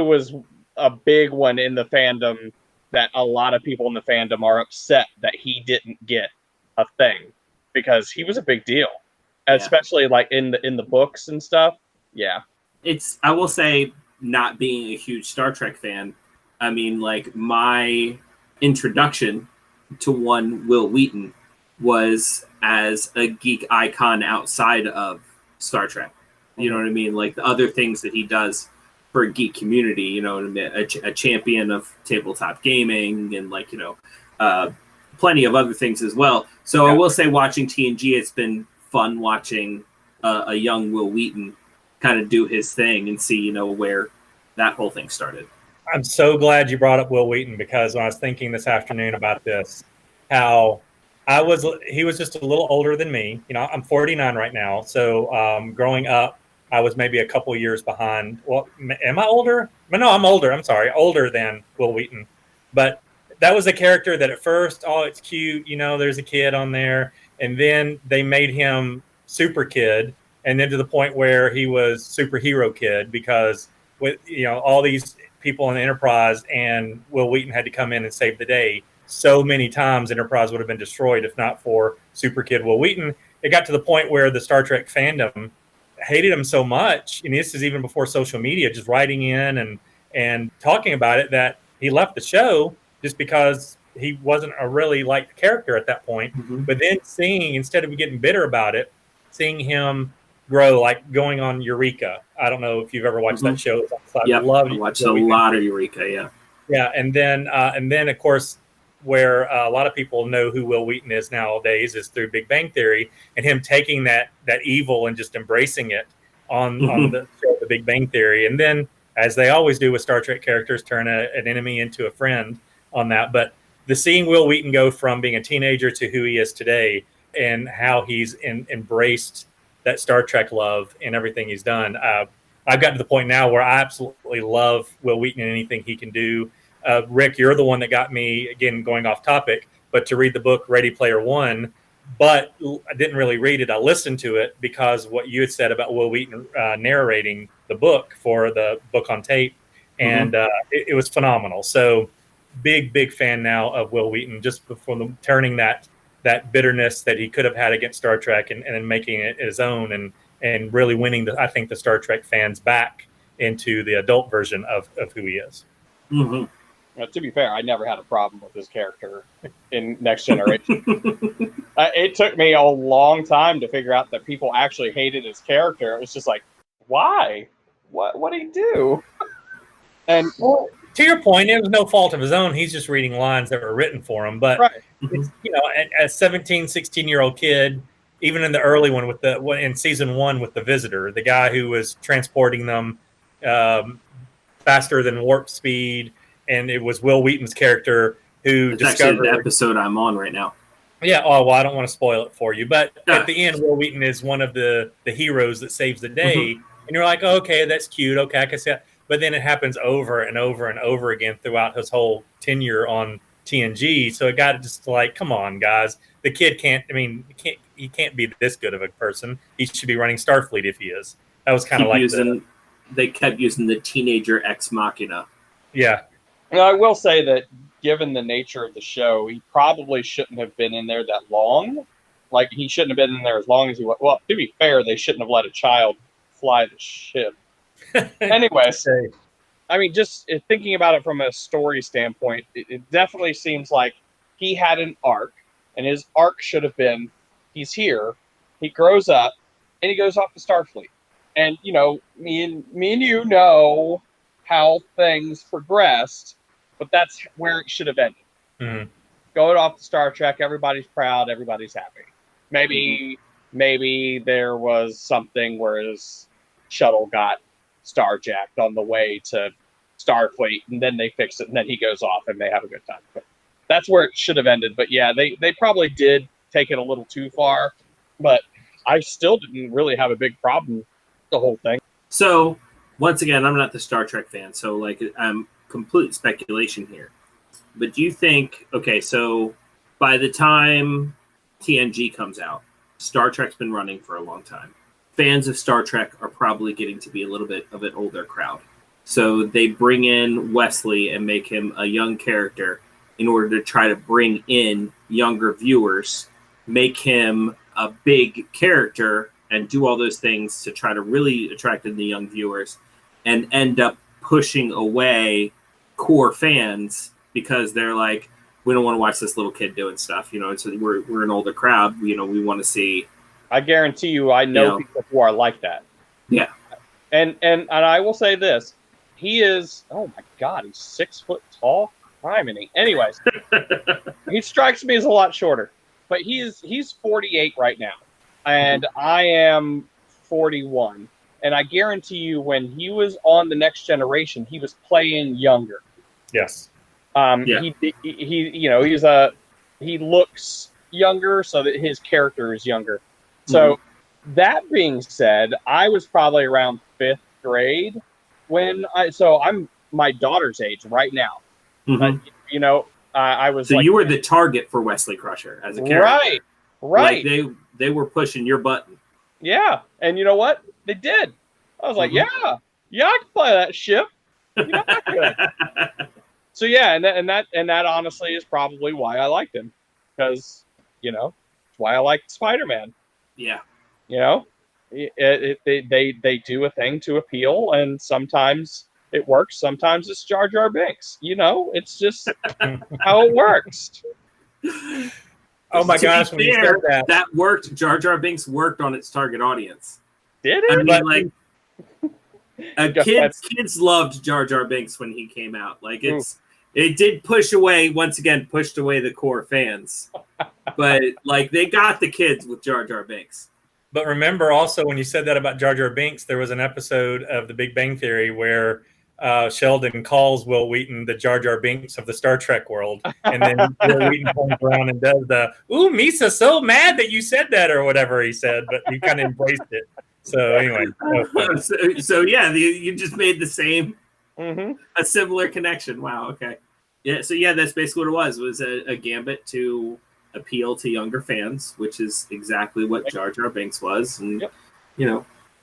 was a big one in the fandom that a lot of people in the fandom are upset that he didn't get a thing, because he was a big deal, especially like in the books and stuff. Yeah. I will say, not being a huge Star Trek fan, I mean, like my introduction to one Will Wheaton was as a geek icon outside of Star Trek. You know what I mean? Like the other things that he does for a geek community, you know, a champion of tabletop gaming and like, plenty of other things as well. So I will say, watching TNG, it's been fun watching a young Will Wheaton kind of do his thing and see, where that whole thing started. I'm so glad you brought up Will Wheaton, because when I was thinking this afternoon about this, how he was just a little older than me. I'm 49 right now. So growing up, I was maybe a couple years behind. Well, am I older? No, I'm older. I'm sorry. Older than Will Wheaton. But that was a character that at first, it's cute. There's a kid on there. And then they made him super kid. And then to the point where he was superhero kid, because with, all these people in the Enterprise, and Will Wheaton had to come in and save the day. So many times Enterprise would have been destroyed if not for super kid Will Wheaton. It got to the point where the Star Trek fandom hated him so much, and this is even before social media, just writing in and talking about it, that he left the show just because he wasn't a really liked character at that point. Mm-hmm. But then instead of getting bitter about it, seeing him grow, like going on Eureka. I don't know if you've ever watched that show. I watched a lot of Eureka, yeah. And then of course, where a lot of people know who Will Wheaton is nowadays is through Big Bang Theory, and him taking that evil and just embracing it on the show, The Big Bang Theory. And then, as they always do with Star Trek characters, turn an enemy into a friend on that. But seeing Will Wheaton go from being a teenager to who he is today, and how he's embraced that Star Trek love and everything he's done. I've gotten to the point now where I absolutely love Will Wheaton and anything he can do. Rick, you're the one that got me, again, going off topic, but to read the book Ready Player One, but I didn't really read it. I listened to it because what you had said about Will Wheaton narrating the book for the book on tape, and it was phenomenal. So big fan now of Will Wheaton, just before turning that bitterness that he could have had against Star Trek and then making it his own and really winning, I think, the Star Trek fans back into the adult version of who he is. Mm-hmm. Now, to be fair, I never had a problem with his character in Next Generation. It took me a long time to figure out that people actually hated his character. It was just like, why? What did he do? And well, to your point, it was no fault of his own. He's just reading lines that were written for him. But, right. You know, a 17, 16-year-old kid, even in the early one in season 1 with the Visitor, the guy who was transporting them faster than warp speed, and it was Will Wheaton's character who discovered the episode I'm on right now. Yeah. Oh, well, I don't want to spoil it for you, but at the end, Will Wheaton is one of the heroes that saves the day, and you're like, oh, okay, that's cute. Okay, I can see that. But then it happens over and over and over again throughout his whole tenure on TNG. So it got just like, come on, guys, the kid can't. I mean, he can't be this good of a person. He should be running Starfleet if he is. That was kind of like they kept using the teenager ex machina. Yeah. I will say that given the nature of the show, he probably shouldn't have been in there that long. Like, he shouldn't have been in there as long as he was. Well, to be fair, they shouldn't have let a child fly the ship. Anyways, I mean, just thinking about it from a story standpoint, it definitely seems like he had an arc, and his arc should have been, he's here, he grows up, and he goes off to Starfleet. And, you know, me and you know how things progressed, but that's where it should have ended. Mm-hmm. Going off to Star Trek, everybody's proud, everybody's happy. Maybe there was something where his shuttle got starjacked on the way to Starfleet, and then they fix it, and then he goes off, and they have a good time. But that's where it should have ended. But yeah, they probably did take it a little too far, but I still didn't really have a big problem with the whole thing. So, once again, I'm not the Star Trek fan, so like I'm complete speculation here. But do you think, okay, so by the time TNG comes out, Star Trek's been running for a long time. Fans of Star Trek are probably getting to be a little bit of an older crowd. So they bring in Wesley and make him a young character in order to try to bring in younger viewers, make him a big character, and do all those things to try to really attract in the young viewers, and end up pushing away core fans because they're like, we don't want to watch this little kid doing stuff. You know, so we're an older crowd. You know, we want to see. I guarantee you, I know people who are like that. Yeah. And I will say this. He is, oh my God, he's 6 foot tall. Criminy. Anyways, he strikes me as a lot shorter, but he's 48 right now. And I am 41. And I guarantee you, when he was on The Next Generation, he was playing younger. Yes. He looks younger, so that his character is younger. So that being said, I was probably around 5th grade when I'm my daughter's age right now. But, I was. So you were the target for Wesley Crusher as a character, right? Like they were pushing your button. Yeah, and you know what? They did. I was like, yeah, I can play that ship. I could. So yeah, and that honestly is probably why I liked him, because it's why I liked Spider-Man. Yeah, they do a thing to appeal, and sometimes it works. Sometimes it's Jar Jar Binks. It's just how it works. Oh my gosh! When you said that worked. Jar Jar Binks worked on its target audience. Did it? I mean, kids loved Jar Jar Binks when he came out. Like it did pushed away the core fans, but like they got the kids with Jar Jar Binks. But remember also when you said that about Jar Jar Binks, there was an episode of The Big Bang Theory where Sheldon calls Will Wheaton the Jar Jar Binks of the Star Trek world, and then Will Wheaton comes around and does the "Ooh, Misa's so mad that you said that" or whatever he said, but he kind of embraced it. So anyway, so yeah, you just made the same, a similar connection. Wow. Okay. Yeah. So yeah, that's basically what it was. It was a gambit to appeal to younger fans, which is exactly what Jar Jar Binks was, and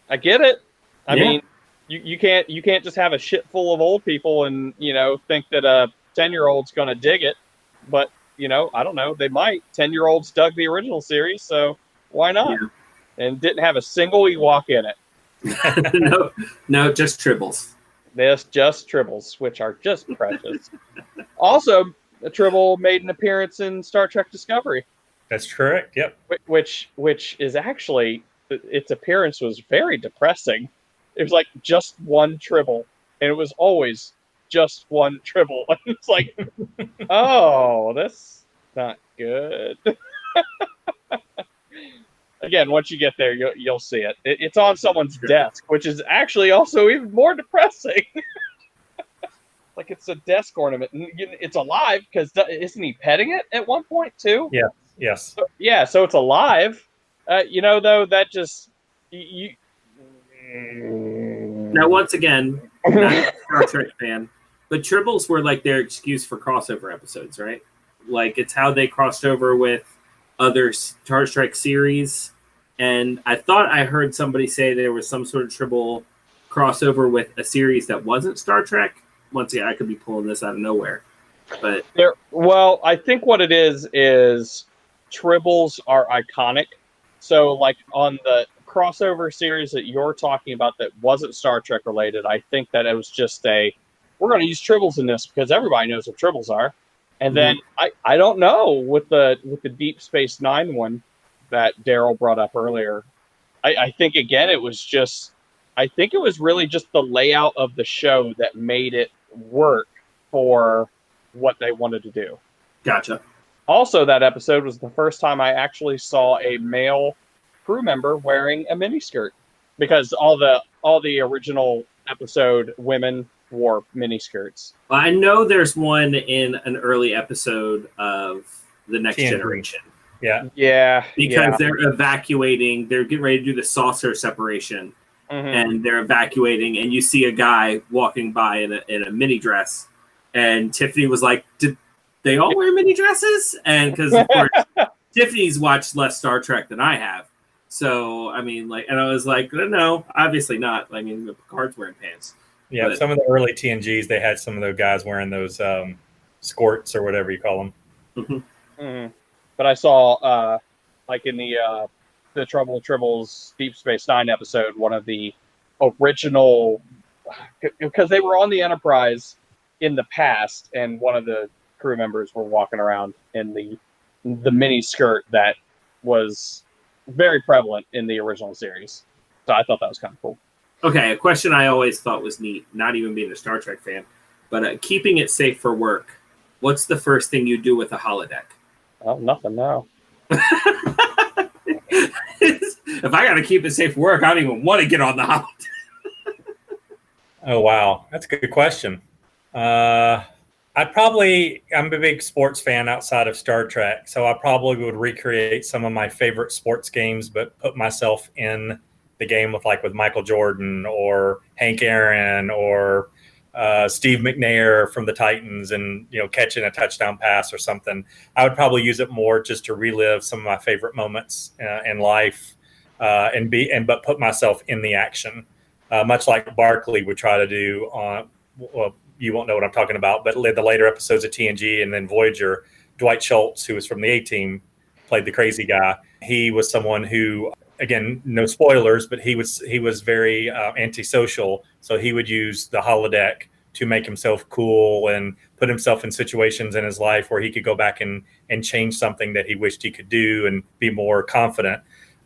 I get it. I mean. You can't just have a shit full of old people and think that a 10-year-old's going to dig it, but I don't know, they might. 10-year-olds dug the original series, so why not? Yeah. And didn't have a single Ewok in it. No, just tribbles. This just Tribbles, which are just precious. Also, a Tribble made an appearance in Star Trek Discovery. That's correct. Yep. Which is actually, its appearance was very depressing. It was like just one Tribble, and it was always just one Tribble. It's like, oh, that's not good. Again, once you get there, you'll see it. It's on someone's desk, which is actually also even more depressing. Like it's a desk ornament, and it's alive because isn't he petting it at one point too? Yeah. Yes. So, yeah. So it's alive. Though that just you. Now, once again, not a Star Trek fan, but Tribbles were like their excuse for crossover episodes, right? Like it's how they crossed over with other Star Trek series. And I thought I heard somebody say there was some sort of Tribble crossover with a series that wasn't Star Trek. Once again, I could be pulling this out of nowhere. But I think what it is Tribbles are iconic. So like on the crossover series that you're talking about that wasn't Star Trek related, I think that it was just we're going to use Tribbles in this because everybody knows what Tribbles are. And then I don't know with the Deep Space Nine one that Daryl brought up earlier. I think again it was really just the layout of the show that made it work for what they wanted to do. Gotcha. Also, that episode was the first time I actually saw a male crew member wearing a miniskirt, because all the original episode women wore miniskirts. I know there's one in an early episode of The Next Generation. Yeah. Because they're evacuating, they're getting ready to do the saucer separation, and they're evacuating, and you see a guy walking by in a mini dress, and Tiffany was like, "Did they all wear mini dresses?" And because of course Tiffany's watched less Star Trek than I have, so I mean, and I was like, "No, obviously not." I mean, Picard's wearing pants. Yeah, but some of the early TNGs, they had some of those guys wearing those skirts or whatever you call them. But I saw, like in the Trouble Tribbles Deep Space Nine episode, one of the original, because they were on the Enterprise in the past, and one of the crew members were walking around in the mini skirt that was very prevalent in the original series. So I thought that was kind of cool. Okay, a question I always thought was neat, not even being a Star Trek fan, but keeping it safe for work. What's the first thing you do with a holodeck? Oh, nothing now. If I got to keep it safe for work, I don't even want to get on the holodeck. Oh, wow. That's a good question. I'm a big sports fan outside of Star Trek, so I probably would recreate some of my favorite sports games, but put myself in the game with Michael Jordan or Hank Aaron or Steve McNair from the Titans, and catching a touchdown pass or something. I would probably use it more just to relive some of my favorite moments in life, but put myself in the action, much like Barkley would try to do on. Well, you won't know what I'm talking about, but the later episodes of TNG and then Voyager, Dwight Schultz, who was from the A-Team, played the crazy guy. He was someone who, again, no spoilers, but he was very antisocial. So he would use the holodeck to make himself cool and put himself in situations in his life where he could go back and change something that he wished he could do and be more confident.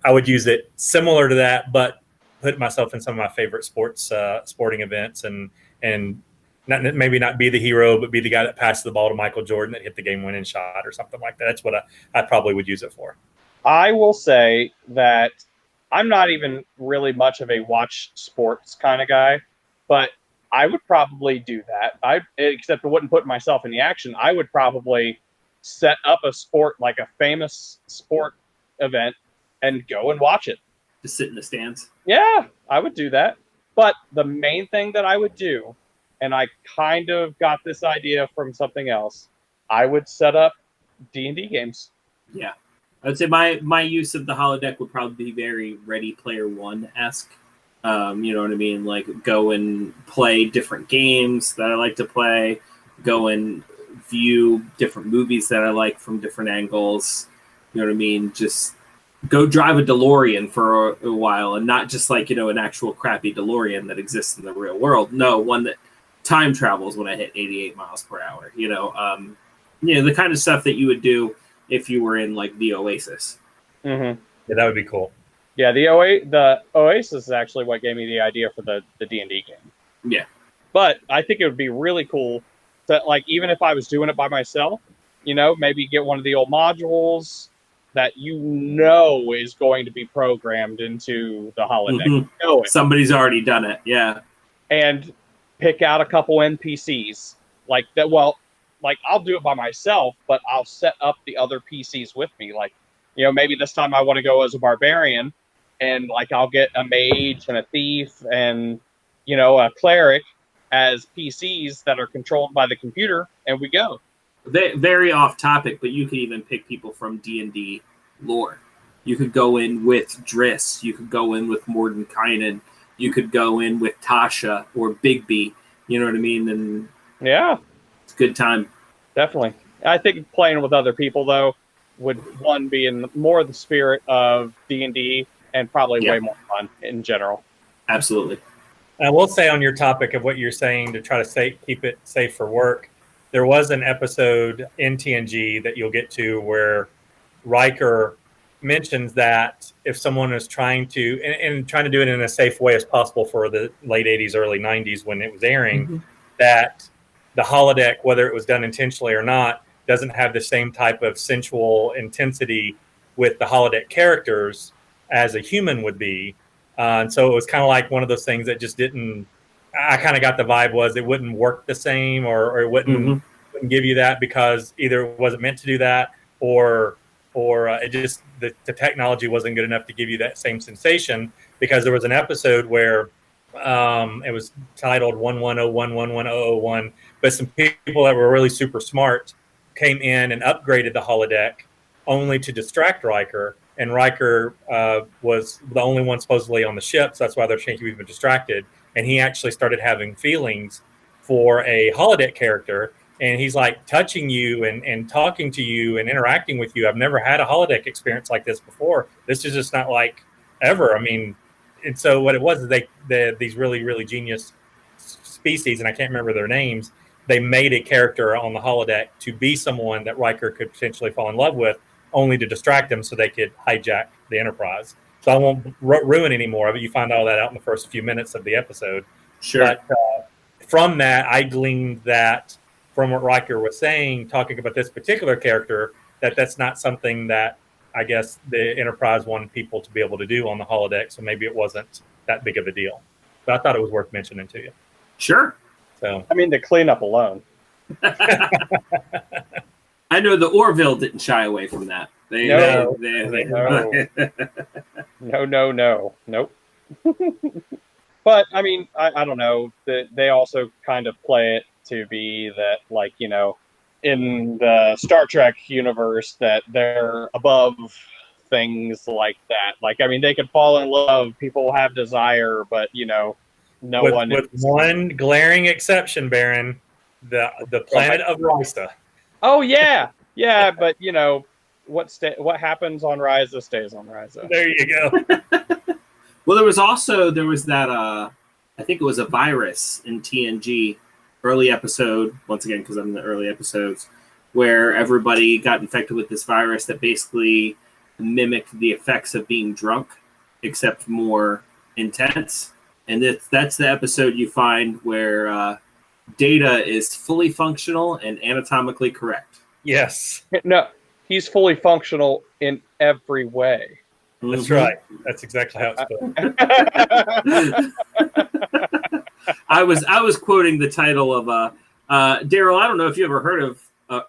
I would use it similar to that, but put myself in some of my favorite sporting events and maybe not be the hero, but be the guy that passed the ball to Michael Jordan that hit the game-winning shot or something like that. That's what I probably would use it for. I will say that I'm not even really much of a watch sports kind of guy, but I would probably do that. Except I wouldn't put myself in the action. I would probably set up a sport, like a famous sport event, and go and watch it. Just sit in the stands? Yeah, I would do that. But the main thing that I would do, and I kind of got this idea from something else, I would set up D&D games. Yeah. I would say my use of the holodeck would probably be very Ready Player One-esque. You know what I mean? Like, go and play different games that I like to play, go and view different movies that I like from different angles. You know what I mean? Just go drive a DeLorean for a while, and not just like, an actual crappy DeLorean that exists in the real world. No, one that time travels when I hit 88 miles per hour. The kind of stuff that you would do if you were in like the Oasis. Mm-hmm. Yeah, that would be cool. Yeah, the Oasis is actually what gave me the idea for the D&D game. Yeah. But I think it would be really cool to, like, even if I was doing it by myself, maybe get one of the old modules that is going to be programmed into the holodeck. Mm-hmm. Somebody's already done it, yeah. And pick out a couple NPCs like that. Well, like, I'll do it by myself, but I'll set up the other PCs with me. Like, maybe this time I want to go as a barbarian, and like I'll get a mage and a thief and a cleric as PCs that are controlled by the computer, and we go. Very off topic, but you could even pick people from D&D lore. You could go in with Driss. You could go in with Mordenkainen. You could go in with Tasha or Bigby. You know what I mean? And yeah, it's a good time. Definitely. I think playing with other people, though, would, one, be in more the spirit of D&D and probably way more fun in general. Absolutely. I will say, on your topic of what you're saying to try to keep it safe for work, there was an episode in TNG that you'll get to where Riker mentions that if someone is trying to, and trying to do it in a safe way as possible for the late 80s, early 90s when it was airing, that the holodeck, whether it was done intentionally or not, doesn't have the same type of sensual intensity with the holodeck characters as a human would be. And so it was kind of like one of those things that just didn't, I kind of got the vibe was it wouldn't work the same, or it wouldn't give you that because either it wasn't meant to do that, or it just, the technology wasn't good enough to give you that same sensation. Because there was an episode where it was titled 11011101, but some people that were really super smart came in and upgraded the holodeck only to distract Riker. And Riker was the only one supposedly on the ship, so that's why they're trying to keep him distracted. And he actually started having feelings for a holodeck character. And he's like touching you and talking to you and interacting with you. I've never had a holodeck experience like this before. This is just not like ever. I mean, and so what it was is these really, really genius species, and I can't remember their names, they made a character on the holodeck to be someone that Riker could potentially fall in love with, only to distract them so they could hijack the Enterprise. So I won't ruin any more of it. You find all that out in the first few minutes of the episode. Sure. But from that, I gleaned that from what Riker was saying, talking about this particular character, that's not something that I guess the Enterprise wanted people to be able to do on the holodeck. So maybe it wasn't that big of a deal. But I thought it was worth mentioning to you. Sure. So I mean, the cleanup alone. I know the Orville didn't shy away from that. No. Nope. But I mean, I don't know. They also kind of play it to be that, like, in the Star Trek universe, that they're above things like that. Like, I mean, they could fall in love, people have desire, but no one. With one glaring exception, Baron, the planet of Risa. Oh yeah, but what happens on Risa stays on Risa. There you go. Well, there was that I think it was a virus in TNG early episode, once again because I'm in the early episodes, where everybody got infected with this virus that basically mimicked the effects of being drunk, except more intense. And that's the episode you find where Data is fully functional and anatomically correct. Yes. No, he's fully functional in every way. That's right. That's exactly how it's put. I was quoting the title of Daryl. I don't know if you ever heard of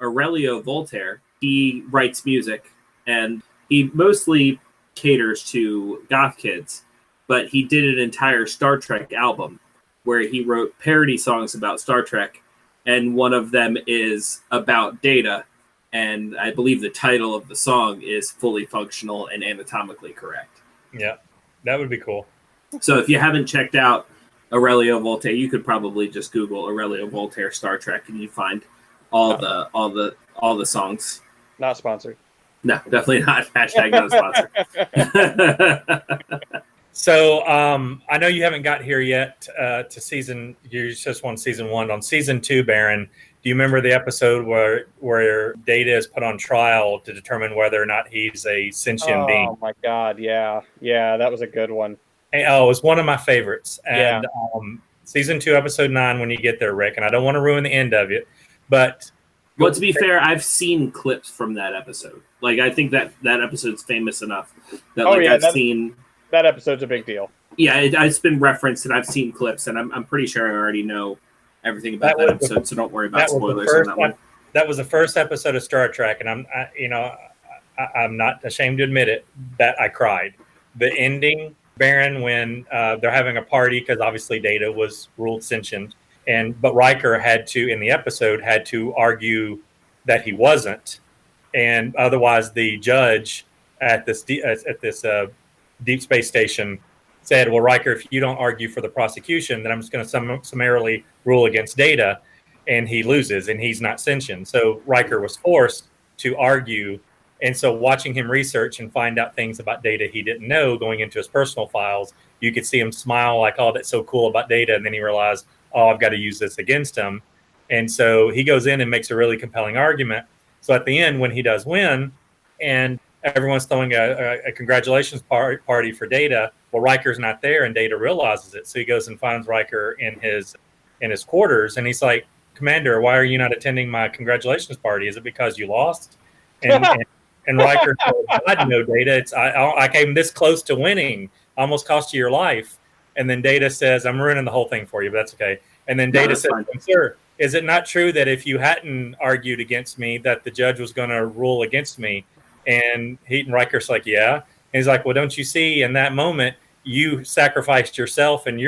Aurelio Voltaire. He writes music, and he mostly caters to goth kids. But he did an entire Star Trek album where he wrote parody songs about Star Trek, and one of them is about Data. And I believe the title of the song is Fully Functional and Anatomically Correct. Yeah, that would be cool. So if you haven't checked out Aurelio Voltaire, you could probably just Google Aurelio Voltaire Star Trek and you find all the songs. Not sponsored. No, definitely not. Hashtag not a sponsor. So I know you haven't got here yet to season. You just won season 1. On season 2, Baron, do you remember the episode where Data is put on trial to determine whether or not he's a sentient being? Oh my God, yeah, that was a good one. Oh, it was one of my favorites. Yeah. And season 2, episode 9, when you get there, Rick, and I don't want to ruin the end of it, but well, to be fair, I've seen clips from that episode. Like, I think that episode's famous enough that I've seen. That episode's a big deal. Yeah, it's been referenced, and I've seen clips, and I'm pretty sure I already know everything about that episode. So don't worry about spoilers on that one. That was the first episode of Star Trek, and I'm not ashamed to admit it, that I cried. The ending, Baron, when they're having a party because obviously Data was ruled sentient, but Riker had to argue that he wasn't, and otherwise the judge at this deep space station said, "Well, Riker, if you don't argue for the prosecution, then I'm just going to summarily rule against Data," and he loses, and he's not sentient. So Riker was forced to argue. And so watching him research and find out things about Data he didn't know going into his personal files, you could see him smile like, "Oh, that's so cool about Data." And then he realized, "Oh, I've got to use this against him." And so he goes in and makes a really compelling argument. So at the end, when he does win and everyone's throwing a congratulations party for Data, well, Riker's not there, and Data realizes it. So he goes and finds Riker in his quarters, and he's like, "Commander, why are you not attending my congratulations party? Is it because you lost?" And Riker said, "I know, Data. I came this close to winning. Almost cost you your life." And then Data says, "I'm ruining the whole thing for you, but that's okay." And then Data says, "Sir, is it not true that if you hadn't argued against me, that the judge was going to rule against me?" And Riker's like, "Yeah." And he's like, "Well, don't you see, in that moment, you sacrificed yourself and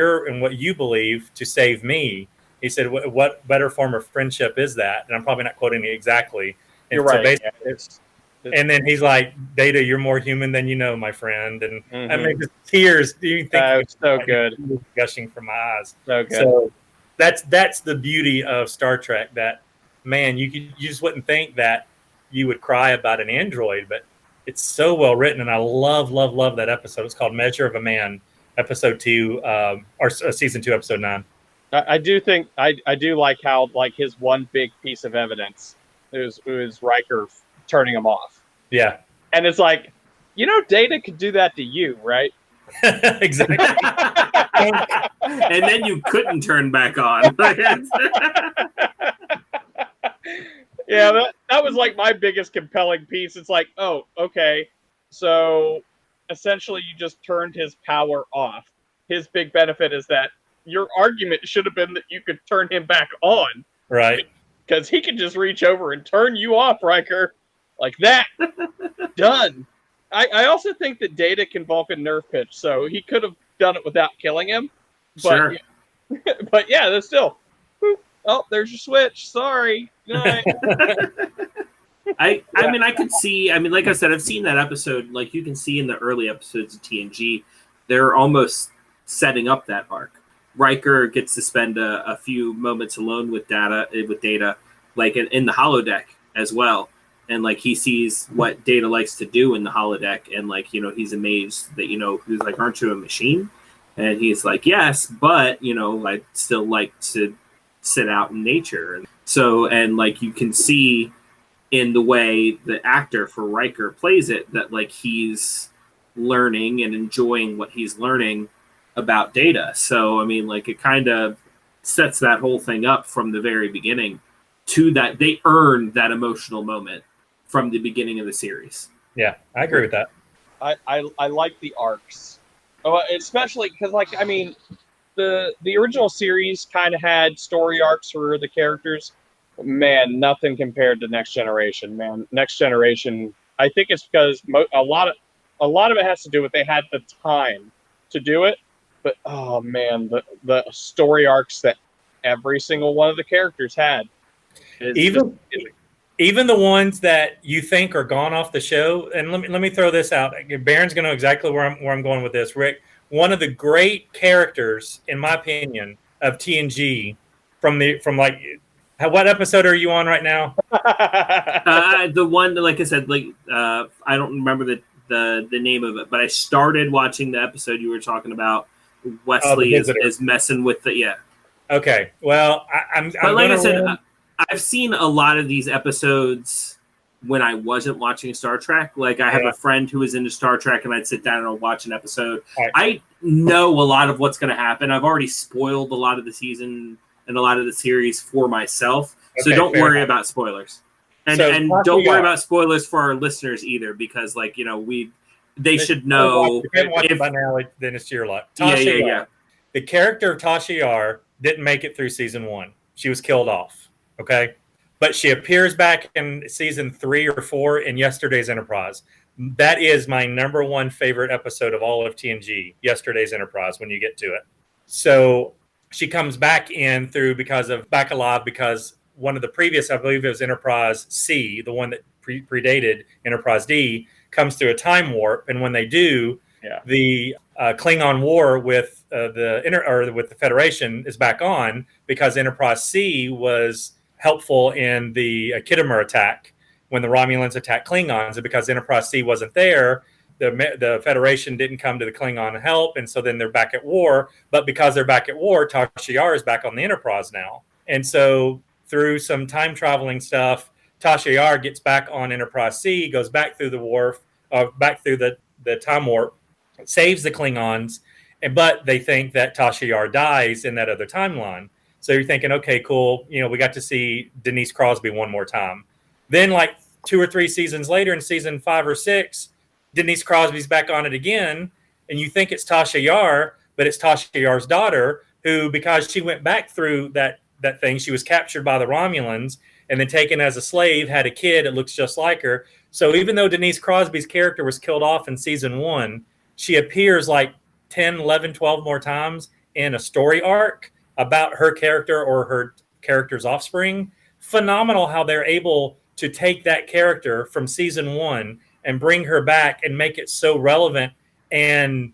what you believe to save me." He said, "What better form of friendship is that?" And I'm probably not quoting it exactly. And You're so right. Yeah, and then he's like, "Data, you're more human than you know, my friend." And I mean, just tears. Do you think that was so good? Gushing from my eyes. So good. So that's the beauty of Star Trek. That, man, you just wouldn't think that you would cry about an android, but it's so well written, and I love that episode. It's called Measure of a Man, episode 2, or season 2, episode 9. I do think I do like how, like, his one big piece of evidence is Riker turning him off. Yeah, and it's like, Data could do that to you, right? Exactly. And then you couldn't turn back on. Yeah, that was like my biggest compelling piece. It's like, oh, okay. So essentially you just turned his power off. His big benefit is that your argument should have been that you could turn him back on. Right. Because he can just reach over and turn you off, Riker. Like that. Done. I also think that Data can Vulcan nerve pitch, so he could have done it without killing him. But, sure. But yeah, that's still... Oh, there's your switch. Sorry. I mean, I could see. I mean, like I said, I've seen that episode. Like you can see in the early episodes of TNG, they're almost setting up that arc. Riker gets to spend a few moments alone with Data, like in the holodeck as well, and like he sees what Data likes to do in the holodeck, and like he's amazed that he's like, "Aren't you a machine?" And he's like, "Yes, but I still like to sit out in nature." And so, and like you can see in the way the actor for Riker plays it that like he's learning and enjoying what he's learning about Data. So I mean, like it kind of sets that whole thing up from the very beginning to that they earned that emotional moment from the beginning of the series. Yeah, I agree with that. I like the arcs, especially because, like, I mean, the original series kind of had story arcs for the characters. Man, nothing compared to Next Generation. Man, Next Generation. I think it's because a lot of it has to do with they had the time to do it. But oh man, the story arcs that every single one of the characters had. Even the ones that you think are gone off the show, and let me throw this out. Baron's going to know exactly where I'm going with this. Rick, one of the great characters, in my opinion, of TNG, from like What episode are you on right now? The one, like I said, I don't remember the name of it, but I started watching the episode you were talking about. Wesley is messing with the Okay, well, I'm like I said, I've seen a lot of these episodes when I wasn't watching Star Trek. Like I have a friend who was into Star Trek, and I'd sit down and watch an episode. Right. I know a lot of what's going to happen. I've already spoiled a lot of the season and a lot of the series for myself, so don't worry about spoilers. And don't worry about spoilers for our listeners either, because they should know. If by now, then it's your luck. Tasha Yar, the character of Tasha Yar didn't make it through season 1. She was killed off. Okay, but she appears back in season 3 or 4 in Yesterday's Enterprise. That is my number 1 favorite episode of all of TNG, Yesterday's Enterprise, when you get to it. So she comes back in because of back alive because one of the previous, I believe it was Enterprise C, the one that predated Enterprise D, comes through a time warp. And when they do, the Klingon war with the Federation is back on because Enterprise C was helpful in the Khitomer attack when the Romulans attacked Klingons, and because Enterprise C wasn't there, the Federation didn't come to the Klingon help, and so then they're back at war. But because they're back at war, Tasha Yar is back on the Enterprise now, and so through some time traveling stuff, Tasha Yar gets back on Enterprise C, goes back through the wharf, back through the time warp, saves the Klingons, but they think that Tasha Yar dies in that other timeline. So you're thinking, okay, cool. We got to see Denise Crosby one more time. Then, like 2 or 3 seasons later, in season 5 or 6, Denise Crosby's back on it again, and you think it's Tasha Yar, but it's Tasha Yar's daughter, who, because she went back through that thing, she was captured by the Romulans and then taken as a slave, had a kid that looks just like her. So even though Denise Crosby's character was killed off in season 1, she appears like 10, 11, 12 more times in a story arc about her character or her character's offspring. Phenomenal how they're able to take that character from season 1 and bring her back and make it so relevant and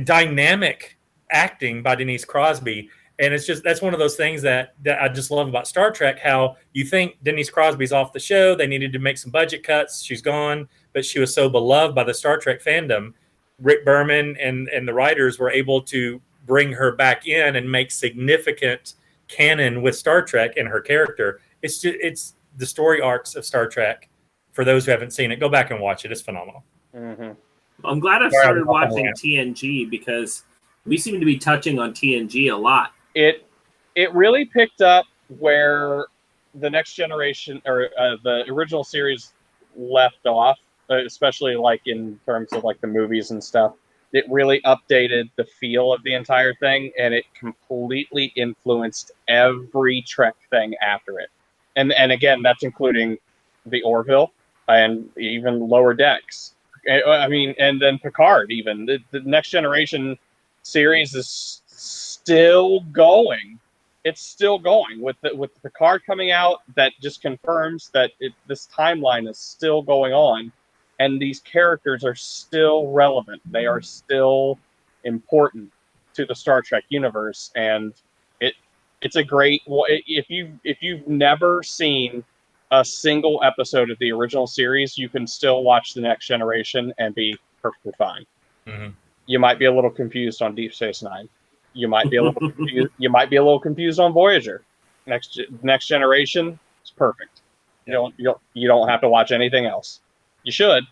dynamic acting by Denise Crosby. And that's one of those things that I just love about Star Trek, how you think Denise Crosby's off the show. They needed to make some budget cuts. She's gone, but she was so beloved by the Star Trek fandom. Rick Berman and the writers were able to bring her back in and make significant canon with Star Trek and her character. It's the story arcs of Star Trek. For those who haven't seen it, go back and watch it. It's phenomenal. Mm-hmm. I'm glad I started watching TNG because we seem to be touching on TNG a lot. It really picked up where the Next Generation or the original series left off, especially like in terms of like the movies and stuff. It really updated the feel of the entire thing, and it completely influenced every Trek thing after it. And again, that's including the Orville and even Lower Decks. I mean, and then Picard even. The Next Generation series is still going. It's still going with Picard coming out. That just confirms that this timeline is still going on. And these characters are still relevant. They are still important to the Star Trek universe, and it's a great. If you've never seen a single episode of the original series, you can still watch the Next Generation and be perfectly fine. Mm-hmm. You might be a little confused on Deep Space Nine. You might be a little confused. You might be a little confused on Voyager. Next Generation is perfect. You don't have to watch anything else. You should,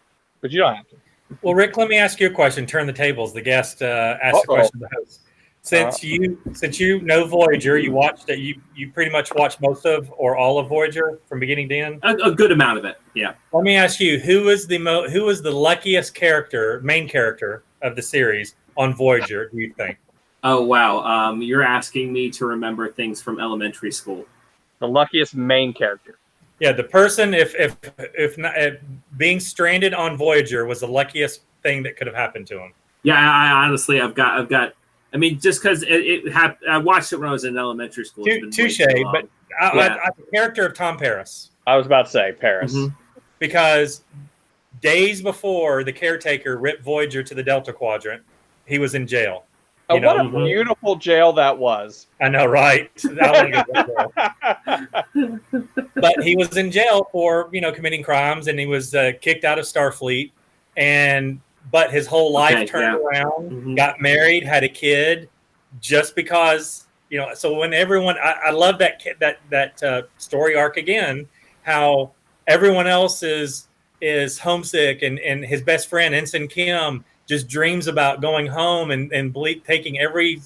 but you don't have to. Well, Rick, let me ask you a question. Turn the tables. The guest asked a question to the host. Since you know Voyager, you watched it. You pretty much watched most of or all of Voyager from beginning to end. A good amount of it, yeah. Let me ask you: who was the luckiest main character of the series on Voyager? Do you think? Oh wow! You're asking me to remember things from elementary school. The luckiest main character. Yeah, the person, if being stranded on Voyager was the luckiest thing that could have happened to him. Yeah, I honestly, I've got. I mean, just because I watched it when I was in elementary school. Touche, but the character of Tom Paris. I was about to say Paris. Mm-hmm. Because days before the caretaker ripped Voyager to the Delta Quadrant, he was in jail. You What know, a beautiful jail that was. I know, right? I wanna go to jail. But he was in jail for, you know, committing crimes, and he was kicked out of Starfleet. But his whole life turned around, got married, had a kid, just because, you know. So when everyone, I love that story arc again, how everyone else is homesick, and his best friend Ensign Kim just dreams about going home and taking every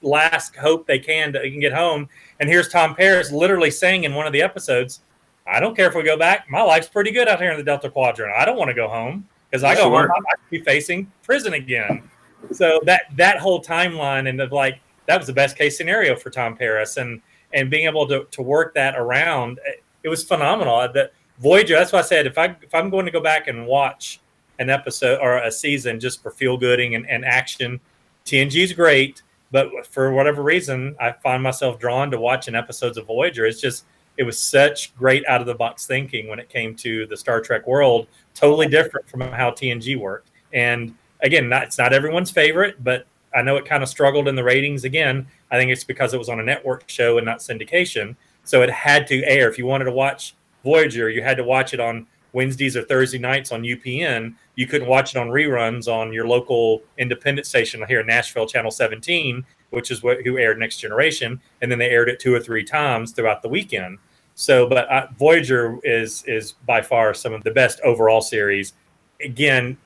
last hope they can get home. And here's Tom Paris literally saying in one of the episodes, I don't care if we go back. My life's pretty good out here in the Delta Quadrant. I don't want to go home, because I go home, I might be facing prison again. So that whole timeline, and of like, that was the best case scenario for Tom Paris, and being able to work that around, it was phenomenal. The Voyager, that's why I said, if I'm going to go back and watch an episode or a season just for feel gooding and action, TNG is great. But for whatever reason, I find myself drawn to watching episodes of Voyager. It was such great out of the box thinking when it came to the Star Trek world, totally different from how TNG worked. And again, it's not everyone's favorite, but I know it kind of struggled in the ratings. Again, I think it's because it was on a network show and not syndication. So it had to air. If you wanted to watch Voyager, you had to watch it on Wednesdays or Thursday nights on UPN. You couldn't watch it on reruns on your local independent station here in Nashville, Channel 17, which is who aired Next Generation, and then they aired it 2 or 3 times throughout the weekend. So, but Voyager is by far some of the best overall series. Again,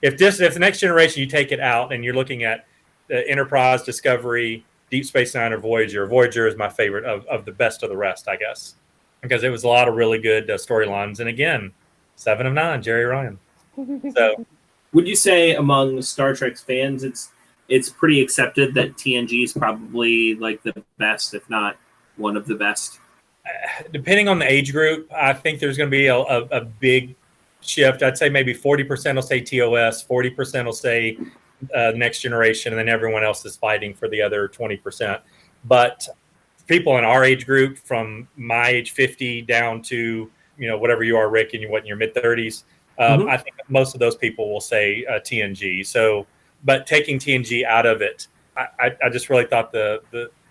if the Next Generation, you take it out and you're looking at Enterprise, Discovery, Deep Space Nine, or Voyager, Voyager is my favorite of the best of the rest, I guess, because it was a lot of really good storylines. And again, 7 of 9, Jerry Ryan. So, would you say among Star Trek fans, it's pretty accepted that TNG is probably like the best, if not one of the best? Depending on the age group, I think there's going to be a big shift. I'd say maybe 40% will say TOS, 40% will say Next Generation, and then everyone else is fighting for the other 20%. But people in our age group, from my age 50 down to, you know, whatever you are, Rick, and you're in your mid-30s, I think most of those people will say TNG. So, but taking TNG out of it, I just really thought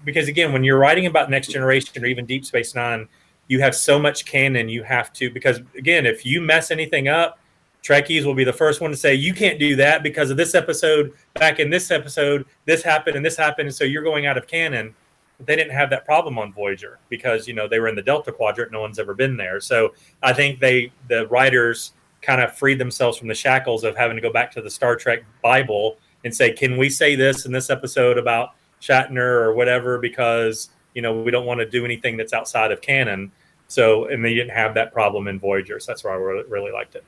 because again, when you're writing about Next Generation or even Deep Space Nine, you have so much canon you have to, because again, if you mess anything up, Trekkies will be the first one to say, you can't do that because of this episode, back in this episode, this happened and this happened, and so you're going out of canon. But they didn't have that problem on Voyager because, you know, they were in the Delta Quadrant. No one's ever been there. So I think the writers kind of freed themselves from the shackles of having to go back to the Star Trek Bible and say, can we say this in this episode about Shatner or whatever, because, you know, we don't want to do anything that's outside of canon. So, and they didn't have that problem in Voyager. So that's why I really liked it.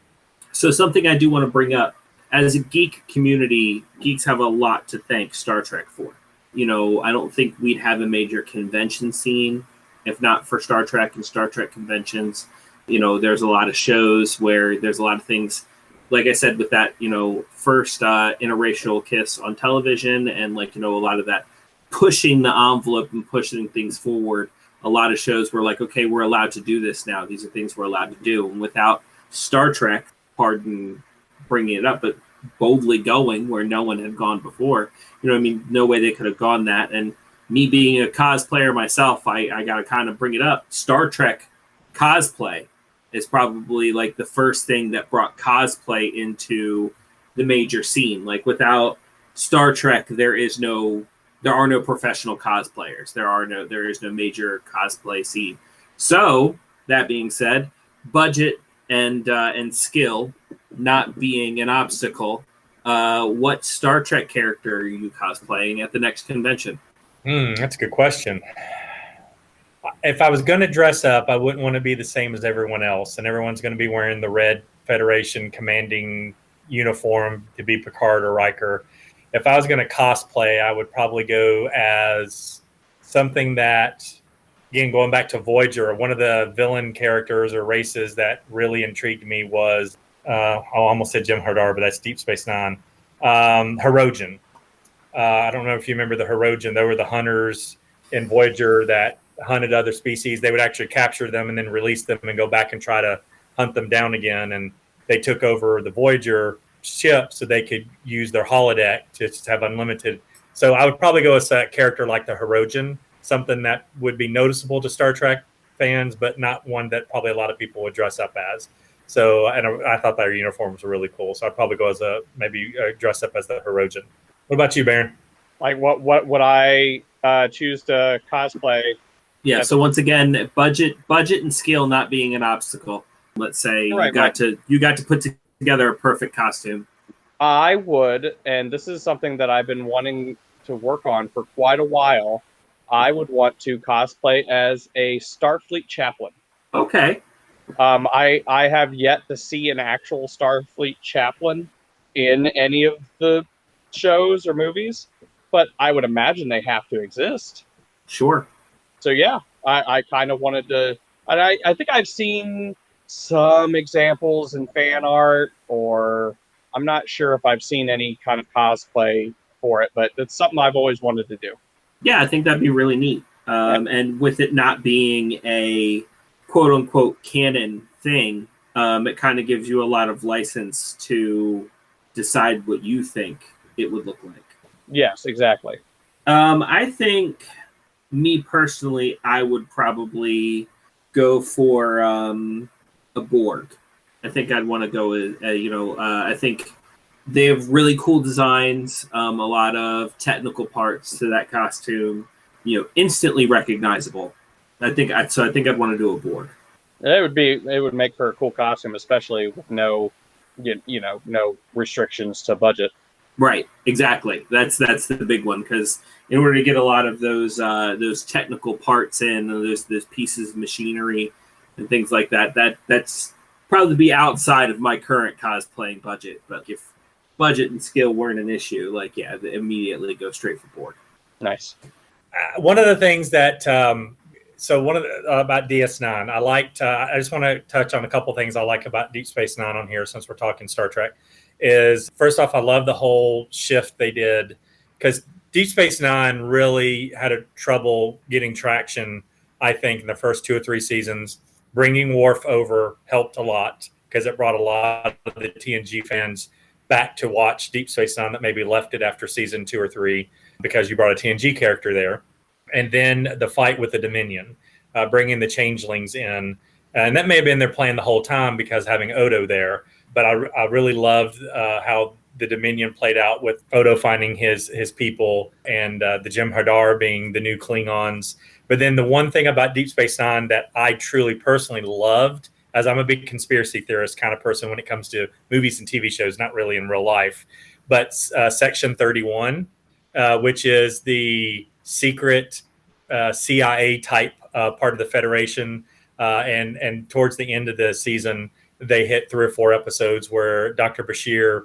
So something I do want to bring up, as a geek community, geeks have a lot to thank Star Trek for. You know, I don't think we'd have a major convention scene if not for Star Trek and Star Trek conventions. You know, there's a lot of shows where there's a lot of things, like I said, with that, you know, first interracial kiss on television, and like, you know, a lot of that pushing the envelope and pushing things forward. A lot of shows were like, okay, we're allowed to do this now. These are things we're allowed to do. And without Star Trek, pardon bringing it up, but boldly going where no one had gone before, you know what I mean? No way they could have gone that. And me being a cosplayer myself, I got to kind of bring it up. Star Trek cosplay is probably like the first thing that brought cosplay into the major scene. Like without Star Trek, there are no professional cosplayers. There is no major cosplay scene. So that being said, budget and skill not being an obstacle, what Star Trek character are you cosplaying at the next convention? That's a good question. If I was going to dress up, I wouldn't want to be the same as everyone else, and everyone's going to be wearing the red Federation commanding uniform to be Picard or Riker. If I was going to cosplay, I would probably go as something that, again, going back to Voyager, one of the villain characters or races that really intrigued me was, I almost said Jim Hardar, but that's Deep Space Nine, Hirogen. I don't know if you remember the Hirogen. They were the hunters in Voyager that hunted other species. They would actually capture them and then release them and go back and try to hunt them down again. And they took over the Voyager ship so they could use their holodeck to have unlimited So I would probably go with a character like the Hirogen, something that would be noticeable to Star Trek fans, but not one that probably a lot of people would dress up as. So, and I thought their uniforms were really cool. So I'd probably go as maybe dress up as the Hirogen. What about you, Baron? Like what would I choose to cosplay? Yeah. So once again, budget and skill not being an obstacle. Let's say Right, you got to put together a perfect costume. I would, and this is something that I've been wanting to work on for quite a while. I would want to cosplay as a Starfleet chaplain. Okay. I have yet to see an actual Starfleet chaplain in any of the shows or movies, but I would imagine they have to exist. Sure. So yeah, I kind of wanted to, and I think I've seen some examples in fan art, or I'm not sure if I've seen any kind of cosplay for it, but it's something I've always wanted to do. Yeah, I think that'd be really neat. And with it not being a quote unquote canon thing, it kind of gives you a lot of license to decide what you think it would look like. Yes, exactly. I think, me personally, I would probably go for a Borg. I think I'd want to go with, I think they have really cool designs, a lot of technical parts to that costume, instantly recognizable. I think I'd want to do a Borg. It would make for a cool costume, especially with no restrictions to budget. Right, exactly. That's the big one, because in order to get a lot of those technical parts in, those pieces of machinery and things like that's probably be outside of my current cosplaying budget. But if budget and skill weren't an issue, immediately go straight for Borg. Nice. One of the things that about DS9, I liked. I just want to touch on a couple things I like about Deep Space Nine on here, since we're talking Star Trek. Is first off, I love the whole shift they did, because Deep Space Nine really had trouble getting traction. I think in the first 2 or 3 seasons, bringing Worf over helped a lot, because it brought a lot of the TNG fans back to watch Deep Space Nine that maybe left it after season 2 or 3, because you brought a TNG character there. And then the fight with the Dominion, bringing the changelings in. And that may have been their plan the whole time, because having Odo there. But I really loved how the Dominion played out, with Odo finding his people, and the Jem'Hadar being the new Klingons. But then the one thing about Deep Space Nine that I truly personally loved, as I'm a big conspiracy theorist kind of person when it comes to movies and TV shows, not really in real life, but Section 31, which is the secret CIA type part of the Federation. And towards the end of the season, they hit 3 or 4 episodes where Dr. Bashir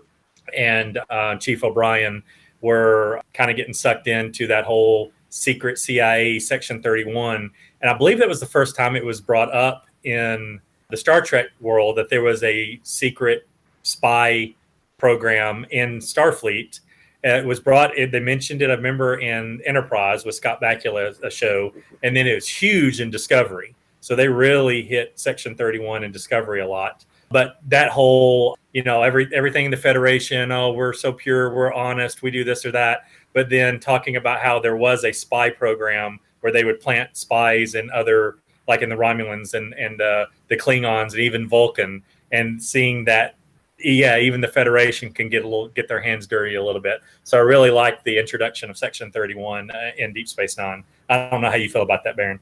and Chief O'Brien were kind of getting sucked into that whole secret CIA Section 31. And I believe that was the first time it was brought up in the Star Trek world, that there was a secret spy program in Starfleet. It was they mentioned it, I remember, in Enterprise with Scott Bakula, a show, and then it was huge in Discovery. So they really hit Section 31 and Discovery a lot. But that whole, everything in the Federation, oh, we're so pure, we're honest, we do this or that. But then talking about how there was a spy program where they would plant spies in other, like in the Romulans and the Klingons and even Vulcan, and seeing that, yeah, even the Federation can get their hands dirty a little bit. So I really like the introduction of Section 31 in Deep Space Nine. I don't know how you feel about that, Baron.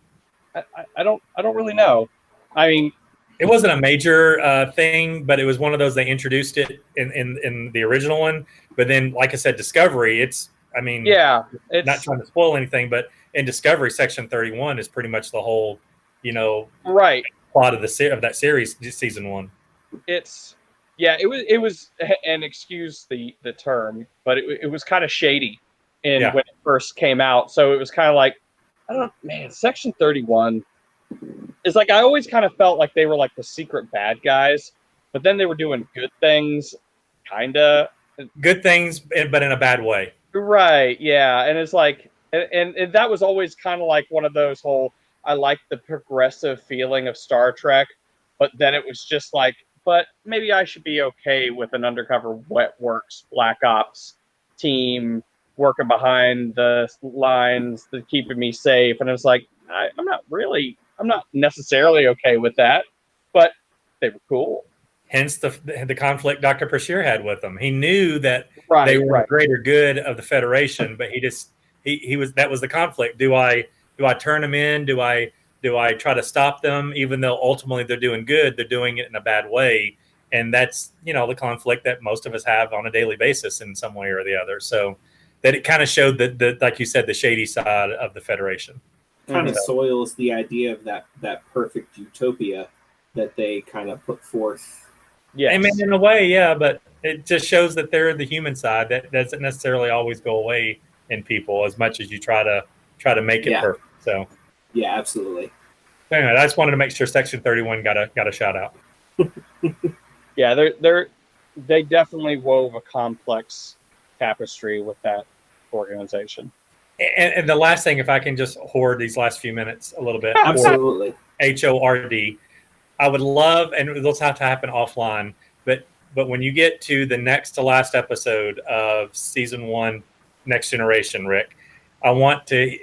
I don't really know. I mean, it wasn't a major thing, but it was one of those, they introduced it in the original one. But then, like I said, Discovery, it's not trying to spoil anything, but in Discovery, Section 31 is pretty much the whole, right plot of that series, season 1. It was, and excuse the term, but it was kind of shady when it first came out. So it was kind of like, Section 31 is like, I always kind of felt like they were like the secret bad guys, but then they were doing good things, kind of. Good things, but in a bad way. Right, yeah. And it's like, and that was always kind of like one of those whole, I like the progressive feeling of Star Trek, but then it was just like, but maybe I should be okay with an undercover wet works Black Ops team working behind the lines, keeping me safe. And it was like, I'm not necessarily okay with that, but they were cool. Hence the conflict Dr. Brashear had with them. He knew that they were Right. the greater good of the Federation, but he was that was the conflict. Do I turn them in? Do I try to stop them, even though ultimately they're doing good? They're doing it in a bad way, and that's the conflict that most of us have on a daily basis in some way or the other. So that it kind of showed that like you said, the shady side of the Federation. Kind of soils the idea of that perfect utopia that they kind of put forth. Yes. I mean, in a way, yeah, but it just shows that they're the human side. That doesn't necessarily always go away in people as much as you try to make it perfect. So, yeah, absolutely. Anyway, I just wanted to make sure Section 31 got a shout out. Yeah, they definitely wove a complex tapestry with that organization. And the last thing, if I can just hoard these last few minutes a little bit, absolutely. HORD. I would love, and it'll have to happen offline, but when you get to the next to last episode of season 1, Next Generation, Rick, I want to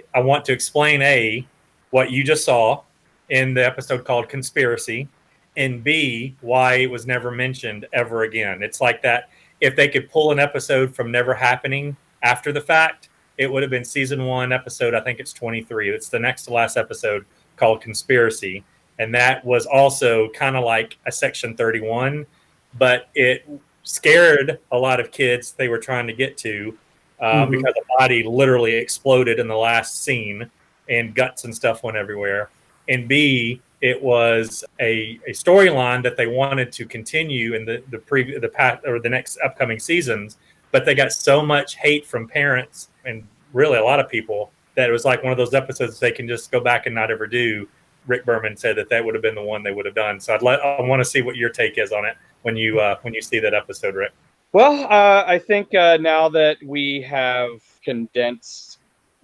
explain what you just saw in the episode called Conspiracy, and B, why it was never mentioned ever again. It's like that. If they could pull an episode from never happening after the fact, it would have been season 1 episode. I think it's 23. It's the next to last episode called Conspiracy. And that was also kind of like a Section 31, but it scared a lot of kids they were trying to get to because the body literally exploded in the last scene and guts and stuff went everywhere. And B, it was a storyline that they wanted to continue in the next upcoming seasons, but they got so much hate from parents and really a lot of people that it was like one of those episodes they can just go back and not ever do. Rick Berman said that would have been the one they would have done. So I want to see what your take is on it when you see that episode, Rick. Well, I think now that we have condensed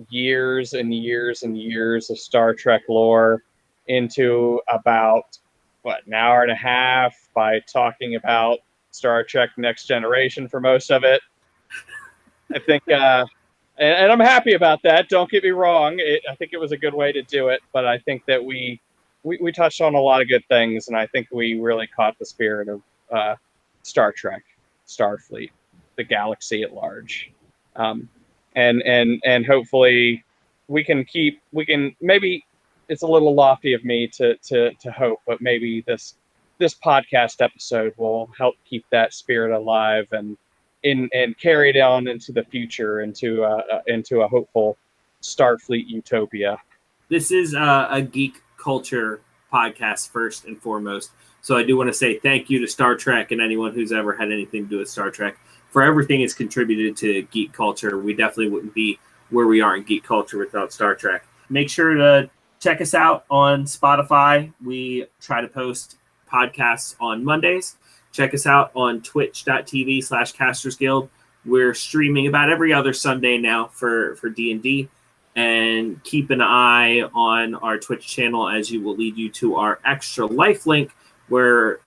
years and years and years of Star Trek lore into about an hour and a half by talking about Star Trek Next Generation for most of it, I think. And I'm happy about that. Don't get me wrong. I think it was a good way to do it, but I think that we touched on a lot of good things, and I think we really caught the spirit of Star Trek, Starfleet, the galaxy at large, and hopefully we can maybe it's a little lofty of me to hope, but maybe this podcast episode will help keep that spirit alive and carry it on into the future, into a hopeful Starfleet utopia. This is a geek culture podcast first and foremost. So I do want to say thank you to Star Trek and anyone who's ever had anything to do with Star Trek for everything it's contributed to geek culture. We definitely wouldn't be where we are in geek culture without Star Trek. Make sure to check us out on Spotify. We try to post podcasts on Mondays. Check us out on twitch.tv/Casters Guild. We're streaming about every other Sunday now for D&D. And keep an eye on our Twitch channel as you will lead you to our Extra Life link, where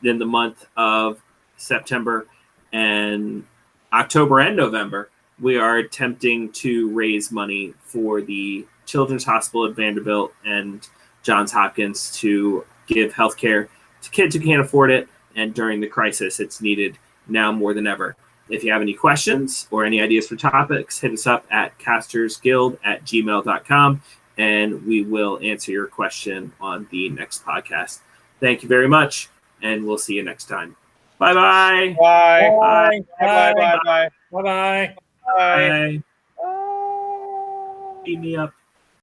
in the month of September and October and November, we are attempting to raise money for the Children's Hospital at Vanderbilt and Johns Hopkins to give healthcare to kids who can't afford it. And during the crisis, it's needed now more than ever. If you have any questions or any ideas for topics, hit us up at castersguild@gmail.com, and we will answer your question on the next podcast. Thank you very much, and we'll see you next time. Bye-bye. Bye. Bye. Bye. Bye. Bye. Bye-bye. Bye. Bye. Beat me up.